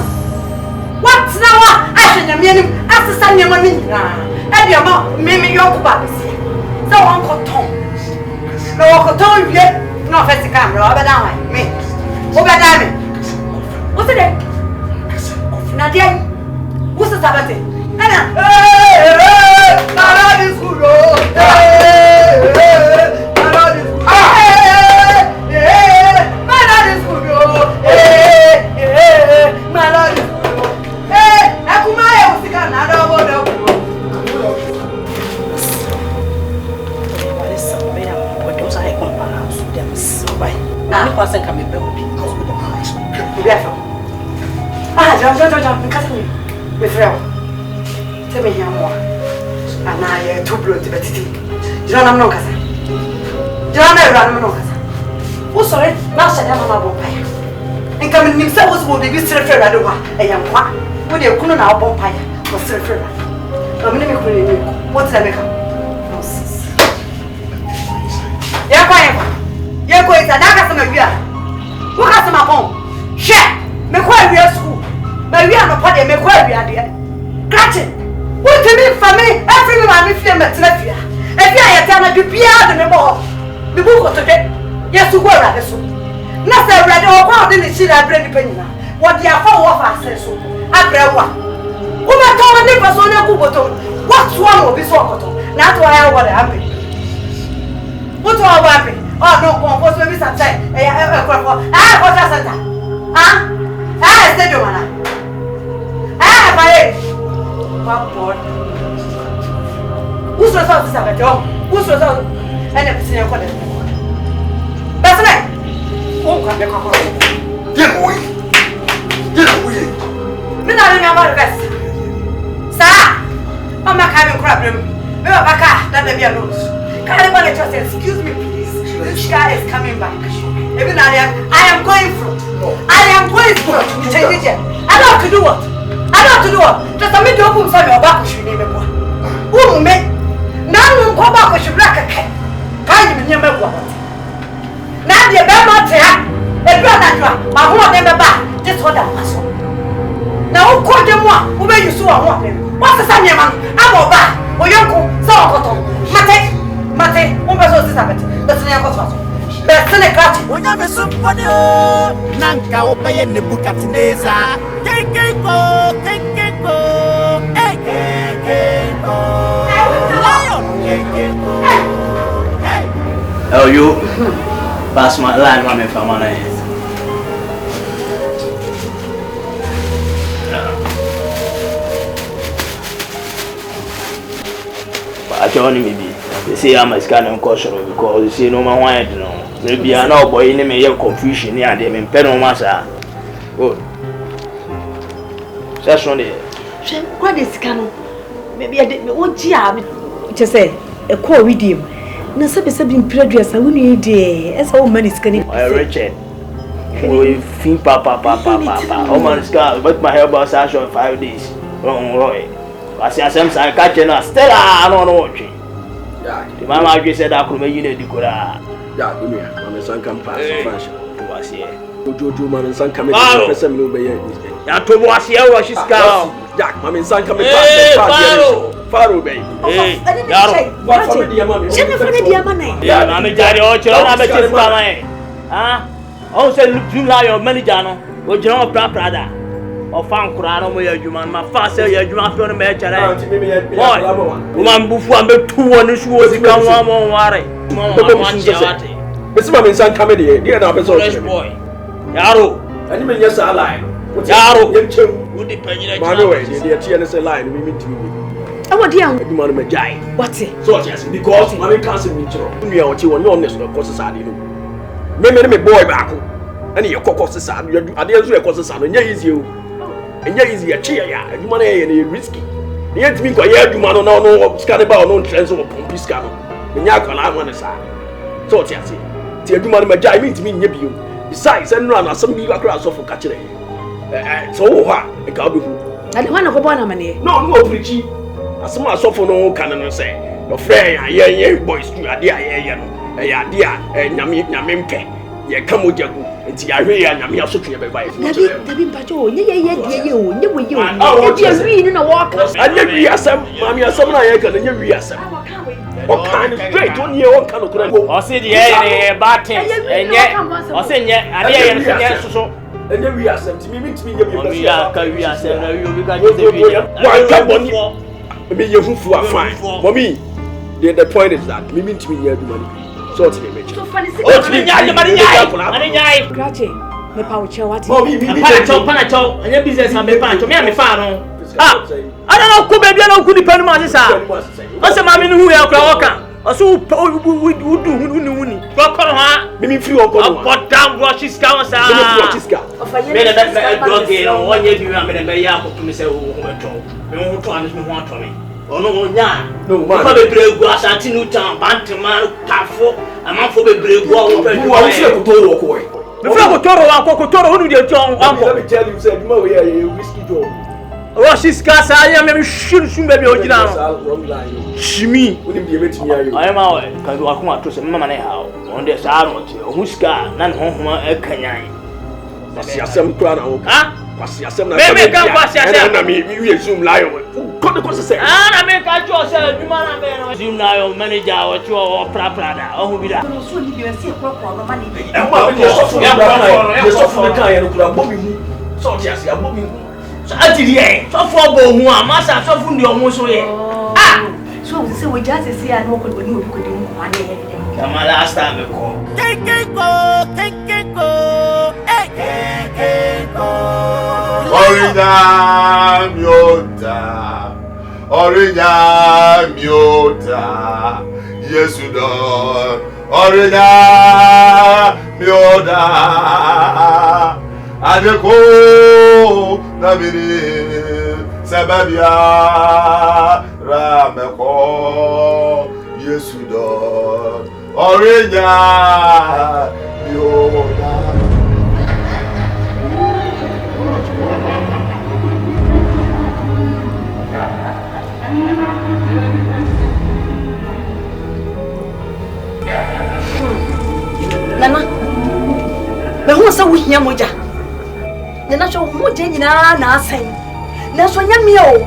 What's now? I should have been after Sunday morning. And your mom, maybe your babies. So, Uncle Tom. No, Uncle Tom, yet. No, first camera, over down. Me. Over down. What's it? Nadia. What's the Sabbath? Anna. Hey, my is good. Person can be built. John, because me, with real. Tell me here more. And I too blue to be tea. John, I'm no cousin. John, I'm no cousin. Oh, sorry, now said I'm a vampire. And coming himself was will be still afraid of a young one. When you couldn't have vampire was still afraid. I'm going to what's that make up? Yeah, quiet. You're going to some of you. Who has some home? Share, make where we are school. But we are not part of me where we are there. Gretchen, what do you mean for me? Every man if you met Lefia. If you are telling me, be out of the ball. The book of today. Yes, to go at the soup. Nothing read or what didn't see that bread penny. What the affair of us says so. I pray one. Who are told me was on your Kuboton? What's wrong with this one? Not why I want to happen. What do I want? Oh no, what's maybe something? What's that? Huh? Stay your man. My boy. Who's the sauce? Who's the sauce? I never seen your father. That's right. Oh, come back. Get away. Me not remember the best. Sir, I'm not having problem. Me back. That be a rose. Can anybody just excuse me, please? This guy is coming back. Even I am going through. I am going through. I don't have to do what? Just a minute open some of back should name one. Who me? None will go back should black a cat. Can't you remember what? Now the Bama tear, a brother, my whole never back. Just what I was. Now, who called them one? Who made you so unwanted? What's the Sunday man? I'm all back. Or your uncle, so Mate, un beso si sapete. Besene ko so. Besene kati. Onya beso podo. Nanka obaye ne bukatineza. KENKEN KWA. Hey, KENKEN KWA. Lion. KENKEN KWA. Hey. Oh, you pass my line, mama, for money. I told him maybe. They say I'm a scanning caution because you see no man wanted to know. Maybe I know boy in me confusion here and them in Penomasa. Good. That's one day. What is canon? Maybe I did what job just say a call with him. No service being prejudice. I wouldn't need as all man is scanning. Richard. We think papa. Oh man, scar, but my hair was actually 5 days. Wrong, Roy. I see some sign catching us. Still, I don't know what. The mama just said I could make you the decora. Yeah, give me. My son can pass French. To was here. Jojo, my son coming to some new bay. Yeah, to was here, was she's gone. Jack, my son coming back. Faro Bay. Hey, what for the money? Yeah, I'm a daddy or children. I'm a child. Ah, also, July or Manijano, or General Prada. Ofan kura no mo ya adwuma ma fa say ya adwuma so no me chere. Boy. Woman bufu am betu woni su o sika wo mo ware. Mo ate. Besi ma me san kame de na be so boy. Yaro. Ani me nyesa line. Yaro. Yemchem. Wodi panyira Ma no we de tie ne say line me timi. What dear? Adwuma no me jai. What? So yes because ma me can say me chiro. Nua o chi won no honest no ko sesa de no. Me boy baako. Ani ye kokko sesa ade enso ye ko sesa no nya easy o. Enya easy ya chi ya. Adwuma na ye na risky. Ne yetimi ko ye adwuma no no scan ba no trends o pompi scan no. Me nya akala ama ne sa. So yes. Ti adwuma no me jai me ntimi nya bio. Besides and run some big across of catcher. So ha e ka obehu. Na de wana ko bona mane. No preach. Asema asofo no kan no say. Your friend ye boys tu ade aye no. E ade a nyame mpe. Ye ka mojagu. Enti ya hwe ya nyame asotwe be bai. Dabi mpacho nye die o nye wo ye o. E bi wi ni na walk. Anya wi asem, mami asem na ye kan nya wi asem. O kan straight on ye on kan okura. O se die ne batin. Enye. O se nye ade ye no nye soso. Enya wi asem ti mi nya bi o ya ka wi asem na wi obi ka je wi. Wa ka boni. Me ye hufu afan. Mommy, the point is that me ntimi nya aduma ni. So ti me mechi. O ti nya nyai. Grache. Me pa uche what? Mommy, me pana chow. Anya business am be pana chow. Me am fa no. Ah, I don't know ko baby na ku di panu ma sisa. O se ma me no hu ya kra woka. O so wuni. Ko ko ha. Me free on ko. But damn watch is down sa. Me na dog no wonye bi ma me be ya ko to me say o ho beto. Me ho to anis me ho ato me. Ono nya. No man. Ko be bregu asanti nu town bantman kafo. Amanfo be bregu o pe. Wo a se ko to wo ko e. Me fra ko toro wa ko toro hunu de ton anko. Let me tell you say aduma we are whiskey job. Roshis kasa ya me shuru baby ojina no. Shimi. Woni bi emetimi ayo. Ayi ma we ka do akoma to se mama na ha. On de sa no ti. O huska na ne honhoma akanyan. Kwasi asem kura na wo. Ha? Kwasi asem na. Me kan kwasi asem. Na me wi zoom lion. Ko de ko se. Ah na me ka cho se aduma na me no. Zoom lion manager o cho o pra da. O hu bi da. No so ni bi se ko no ma ni. E ma me so fu na. Ye so fu na kan ye no kura bo mi hu. So ti ase abo mi hu. Atiri e so for bo hu amasa so fu ndi omo so ye ah so we say we just say I no ko ni obi ko de mu kwa ne kama last time ko kenken ko orinya miota yesu do orinya miota adeko nabiri sababia rameko yesu do orinya miota Nana, me ho sa wo hia moja. Nana so moja nyina na asen. Na so nya me o.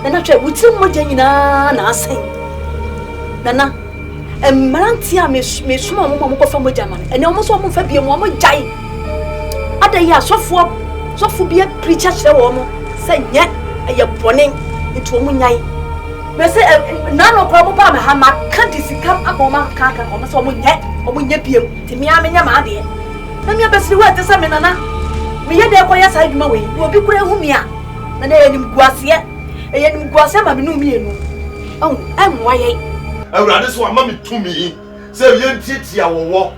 Nana twa wuti moja nyina na asen. Nana, emranti a me suma mo ko fa moja man. Ene o mo so mo fa bie mo jai. Ada ya sofo bia preacher kire wo mo. Se nya eye bone nti o mo nyai. Me say na no kwa mo pa me ha ma kan disikam aboma kaka o mo so mo nya biem ti me amenya ma ade na me abesiri wa te sa me nana me ye de koya sa adwuma we obi kura hu me a na na enim guase ma me no mi enu oh waye awurade so ama me tumi se ye ntitia wowo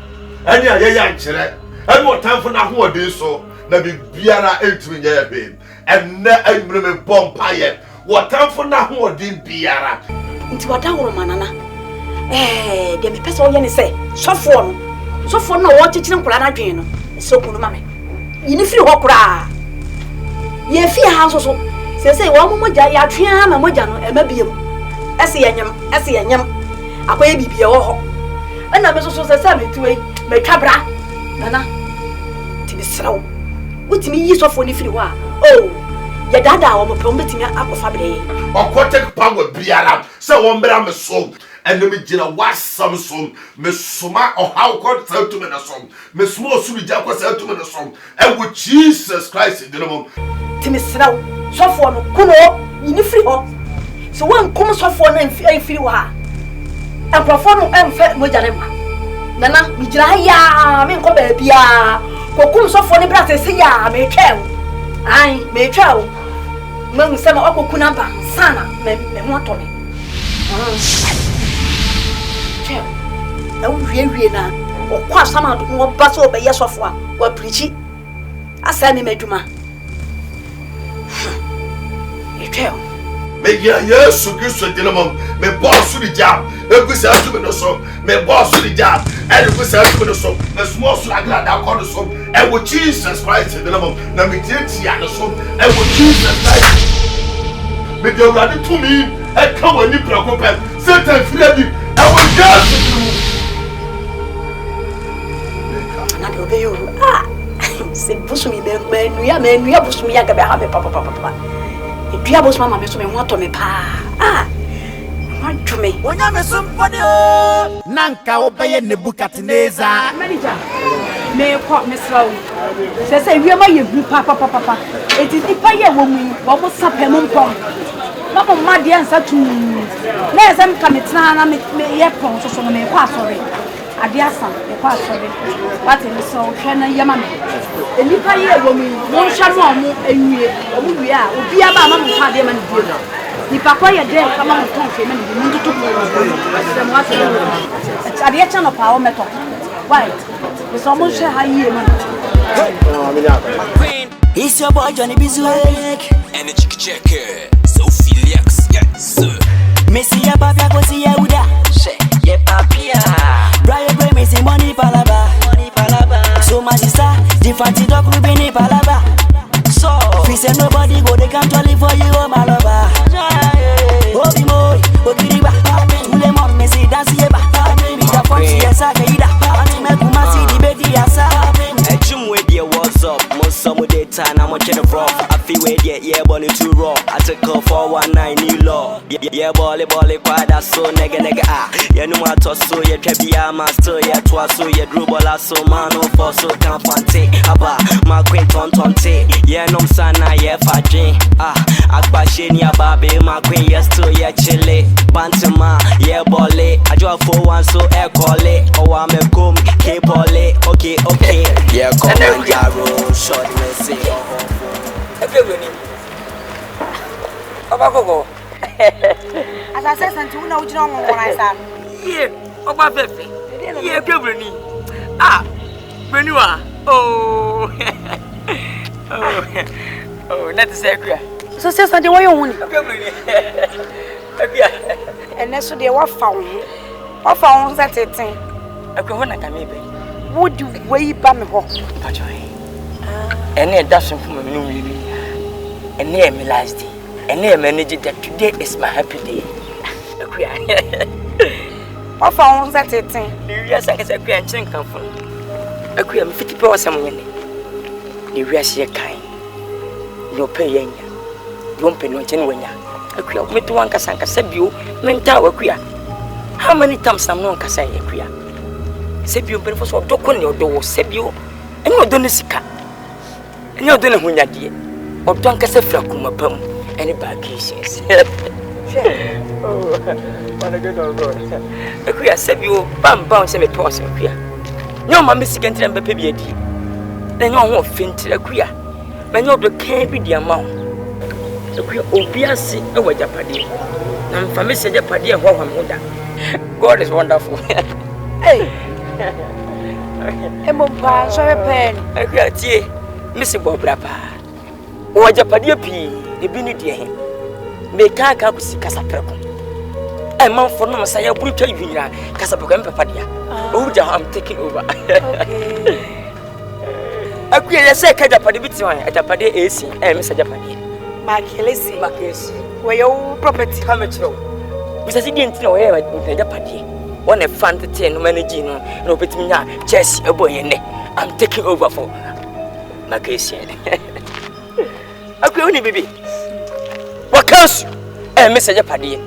ani aye ya nkere ani otamfo na ho ode so na bibiara entumi nya ya be enne amre me bompaye wotamfo na ho ode biara nti wadaworo manana de me pese o ye ne se sofo no wo chichire nkura na dwen no se okunu mame yini firi ho kura ye fi ha so se wo moja ya twen ma moja no emabiem ese yenyam akoye bibie wo ho na me so se me tuwe me twabra nana ti bi srawo wotimi yi sofo ni firi ho a oh ya dada wo mo pom betimi akofa bre okotek power biara se wo mbra me so and me jina wasam som me soma or how God said to me na som me small suri jakwa said to me na som and with Jesus Christ the name Timisraw so for no kuno yini free ho so wan kom so for na free wa akrofo no emfa mo jare ma nana mi jira ha ya me nko ba bia kokum so for ne bra se ya me twa ai me twa o man se ma okoku namba sana me ho to me na wie na okwa sama do no ba so be yesofo a wa preach asa me maduma etwa me ya Yesu Kristo dinamum me boss the job e say to me no so me boss the job and e say to me no so me small so agla da call so e with Jesus Christ dinamum na me tiatia no so e with Jesus Christ me dey ready to me e come when you preoccupy Satan free me e with Jesus na do be you se busumi be menu ya busumi ya ga be ha be papa Dua boss mama me so me ho to me pa want me wonya me sumpone o nanka obeye Nebukadnezar manager me ko me slow se wi ma ye hu papa it is ipa ye wo mu wo mo sape mo mpom na mo ma de ansa tu na esem ka metna na me ye pon so me ko asore ade asa me ko asore what in so hwe na ye ma me enipa ye wo mu won hwa no mo enwie o mu wie a obi aba ma mo fa de ma ne die no nipa ko ye de kama mo ton fe ma ne mu ntutu ko asem wa se ade ye chano pa o meto white we so mo hwe ha ye ma It's your boy Johnny Bizuek Energy checker so Felix yes sir Messi ya papia go see ya uda she ye papia Brian Bray me say money palaba so my sister different dog we be ni palaba so fi say nobody go they come to live for you oh my lover obi moy ogiriba tous les monde me say dance ye ba mi da fonti ya sa gaida anti me kuma si di bedi ya sa ejum we dey what's up some of the time I'm watching the rough. I feel with yeah, ball too raw. I took her 419 new law. Yeah, ball quite that's so nigga ah. Yeah, no more toss so yeah, can be a master. Yeah, twice so yeah, drew ball so man no for so can't fante. Aba, my queen ton te. Yeah, no sana yeah, fajin. Akba sheni ababe, my queen yes to yeah, chile. Bantama, yeah, ball I draw 4-1 so air call it. Oh, I'm a come, keep all it. Okay. Yeah, come on, Jaro, short. Oba gogo. As I said something na ujina mo wona isa. Ye, oba fefe. Ye kwbrani. Braniwa. Let us say kwia. so say something why you huni Kwbrani. Kwia. ene so de wa fa wo za teten Akwa ho na kamebe. wo di we ba me ho Pajoy. Ene da so fun me no wi. Ene me last day. Ene me energy that today is my happy day. Akwa. wa fa wo za teten Ni wi asa ka se akwa nchin kan fun. Akwa me fiti pe wasam nyene. Ni wi asa ye kan. No pe yenya. Don pe no nchin wanya. Akwa me to wanka sanka sabio menta akwa. How many times am no nkasa ye akwa? Sebio pe fo so doko ne odo wo sebio. Ene odo ne sika. Ene odo ne hunyade. Odo nkasa fra kuma pam. Any vacations. Oh, what a good old God. Akuya sebio bam se me pause akuya. Nyo ma me sika ntra mbepe bi adi. Na nyo ho finti akuya. Ma nyo do kan bi di ama. Akuya obi ase e wa japade. Na mfa me se japade e ho da. God is wonderful. hey emompa so pen Akuya tie me se bo bra pa. O japade pi ebi ni die he. Me ka kusi kasapreko. E man for no say ya buru twa yinira kasapreko me papa dia. O ja I'm taking over. Okay. Akuya ya say ka japade biti wan, japade AC, me say japade. Makelesi. We your property come through. Bisa si di ntina we ya japade. One a fan to 10 manage no betimi nya Chelsea eboye ne. I'm taking over for Makesi. Akuya oni bibi. Wakansu message pade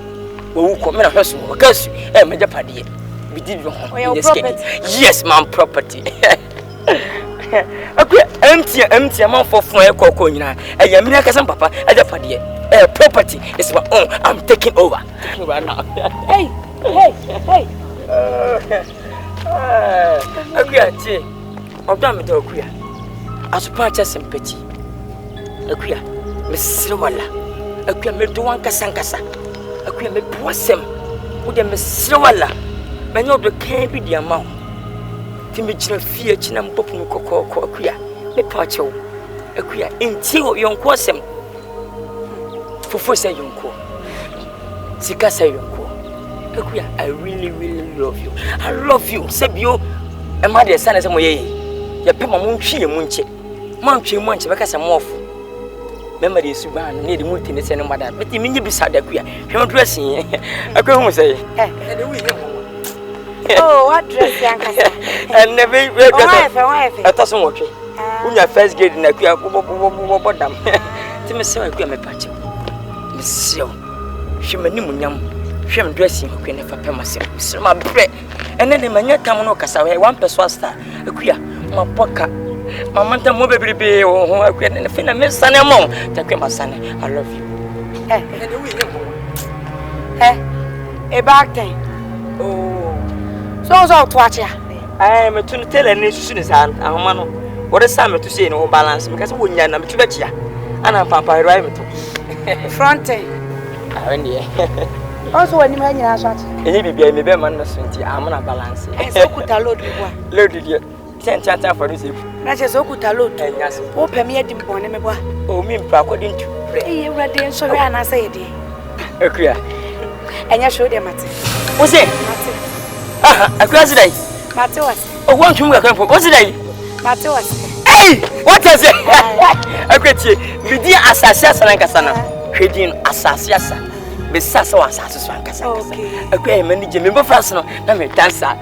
Who come in a person who goes, and my Japanese. We did yes, ma'am, property. Empty amount for fire cocoa, and Yamina Papa, and Japanese. Property is my own. I'm taking over. Right now. Hey. Agree, I'm done with the agree. As a purchase and petty. Agree, Miss Silwala. Agree, me do one Casancasa. Agree, me blossom. Would Miss Silwala. Many of the can't be the amount. Timid fear, Chinam Popu Coco, agree. Me pacho. Agree, until young Quasem. For say Yonko. Sika say Yonko. Agree, I really love you. I love you. Sebio. And my dear son is a way. Ya pema munchi e munche. Manchi munche baka sa mofu. Memory is suban near the multiness and mother. But the mini beside the queer. Him dressing. I go home say. Oh, what dress yanka? And never I thought some watching. When your first gate in a queer bottom. Timmy say I queer my patch. Monsieur. She may nimunyam. She am dressing who can never pay myself. So my bread. And then the mania tamano cassa, 1 persuasta, a queer, my pocket, my manta mobile baby, or I can defend a miss son among. Take my son, I love you. A back thing. Oh, so's out to watch ya. I am a tune tell and is hand, and man, what a summer to say no balance because we are not to bet ya. And I'm Papa arriving to fronting. Also, when you make your shot, and be a man, I'm on a balance. I so could a load. Loaded you. 10 chance for this. Not just so could a load. And yes, open me at the morning. Oh, me, according to pray, ready and sorry, and I say it. Okay. And you showed them, Matty. What's it? A class day. Matty was. Oh, one to work for what's the day? Matty was. Hey, what is it? I get you. We did assassin and Cassana. Creating assassin. Besides, our assassin. Okay, many Jimmy Buffalo, let me dance. Sorry.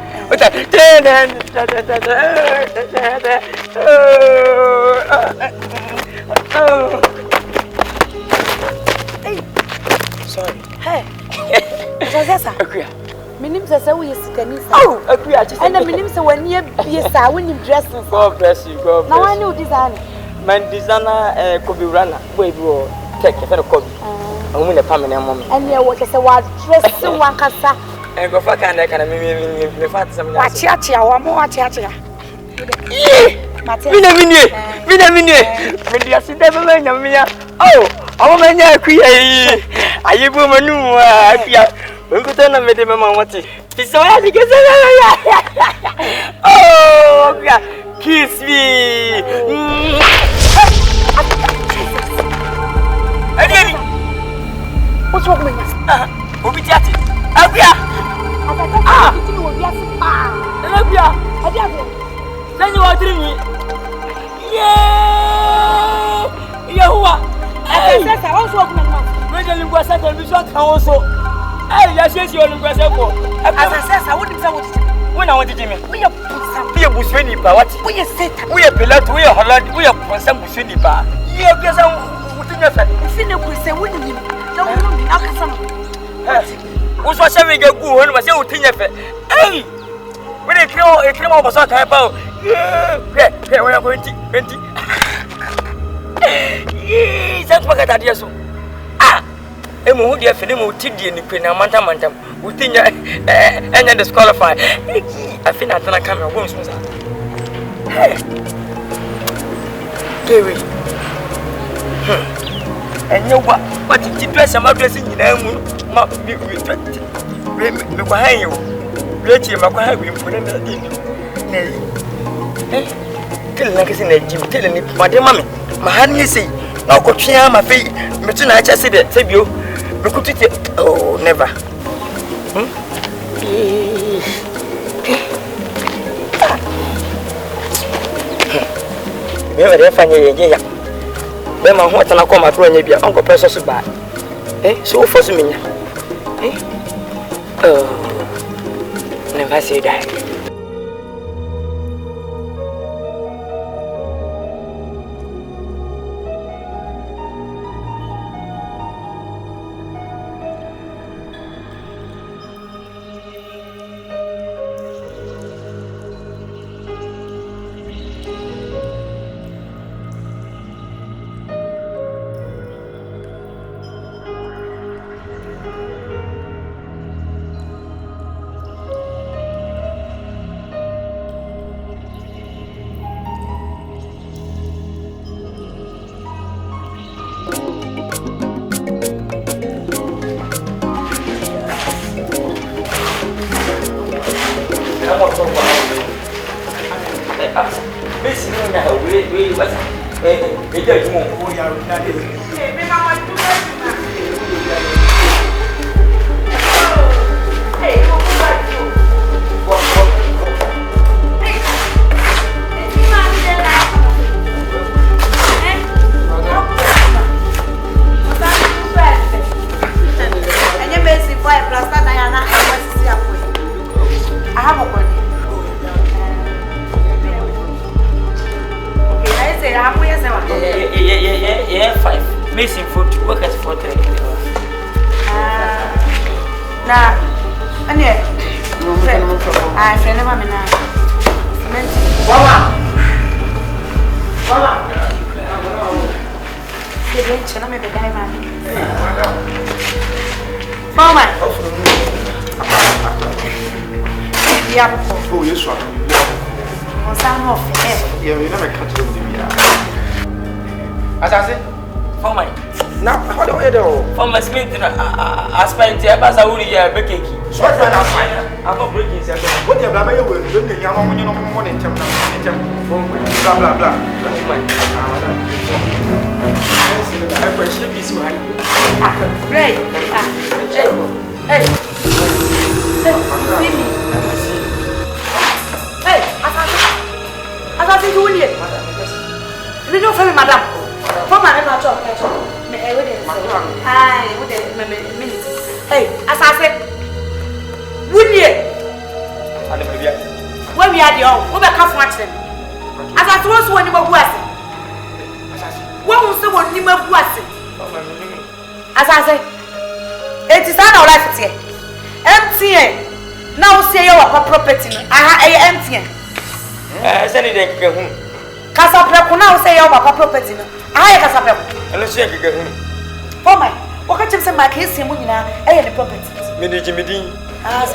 Hey, agree. Minim says, we is Dennis. Oh, agree. And the minim say, when you be a star, when you dress. God bless you. God bless you. Now I know design. My designer could be runner. Wait, you take a copy. I'm in a permanent moment. And you what I say, what dress one cassa. And go for can I can me fat some. Watch ya, one more watch ya. Oh, I'm a queer. Are you woman? We could turn a medium mamma. Oh, kiss me. What's wrong with us? We'll be chatting. Then you are dreaming. Yeah, Yahua. I also walk my mouth. When you was at the resort, also. Yes, you're in Brazil. As I said, I wouldn't say when I wanted Jimmy. We are Buswini, but we are set. We are Pilat, we are Holland, we are some Buswini bar. You are guess I'm within your family. We say, wouldn't you? No, who's was having a good one was your thing. Hey, when it came over so type out. Yeah, we are going to 20. That's what I did. Ah, and who dear Philip will tell you in the Queen Manta within your and disqualified. I think I'm going to come and once. Hey, Gary. And you what did you dress? I'm dressing in them. Be respected. Behind you. Let him acquire you for them. Tell like in a gym, telling it, Madame, my hand is say, now go cheer my feet. Mr. I just said it, save you. Oh, never. Never find you. When my heart and I come at when you be Uncle Precious back. So for me. Oh, never say that. we what's it does more. I have a body. Okay, I say I'm going to Yeah, 5. Missing food, work at 4 3. Nah, and yet, I friend of mine now. Mama, the bench, and I'm a guy, Mama. Oh, yes, sir. Yeah, we never cut you. As I said, For my now, how do I do? for my smith, I spent a pass a woody baking. So I find out fine. I'm not breaking something. What the blah will do the young woman, you know, more than 10 blah blah blah. I appreciate this one. Great. Hey. Hey, Asasi doing it. You don't tell me, madam. For my never talk. Hey, Asasi. Wouldn't you? When we are the old, we back off watching. As I told you when you were working. What was the one you were working? As I say, it is not our life here. Empty. Now say your property. I empty. Send it again. Casapra now say your property. I Casapra. And let's check again. For my, what can you say my case? You know, I had the property. Midi. As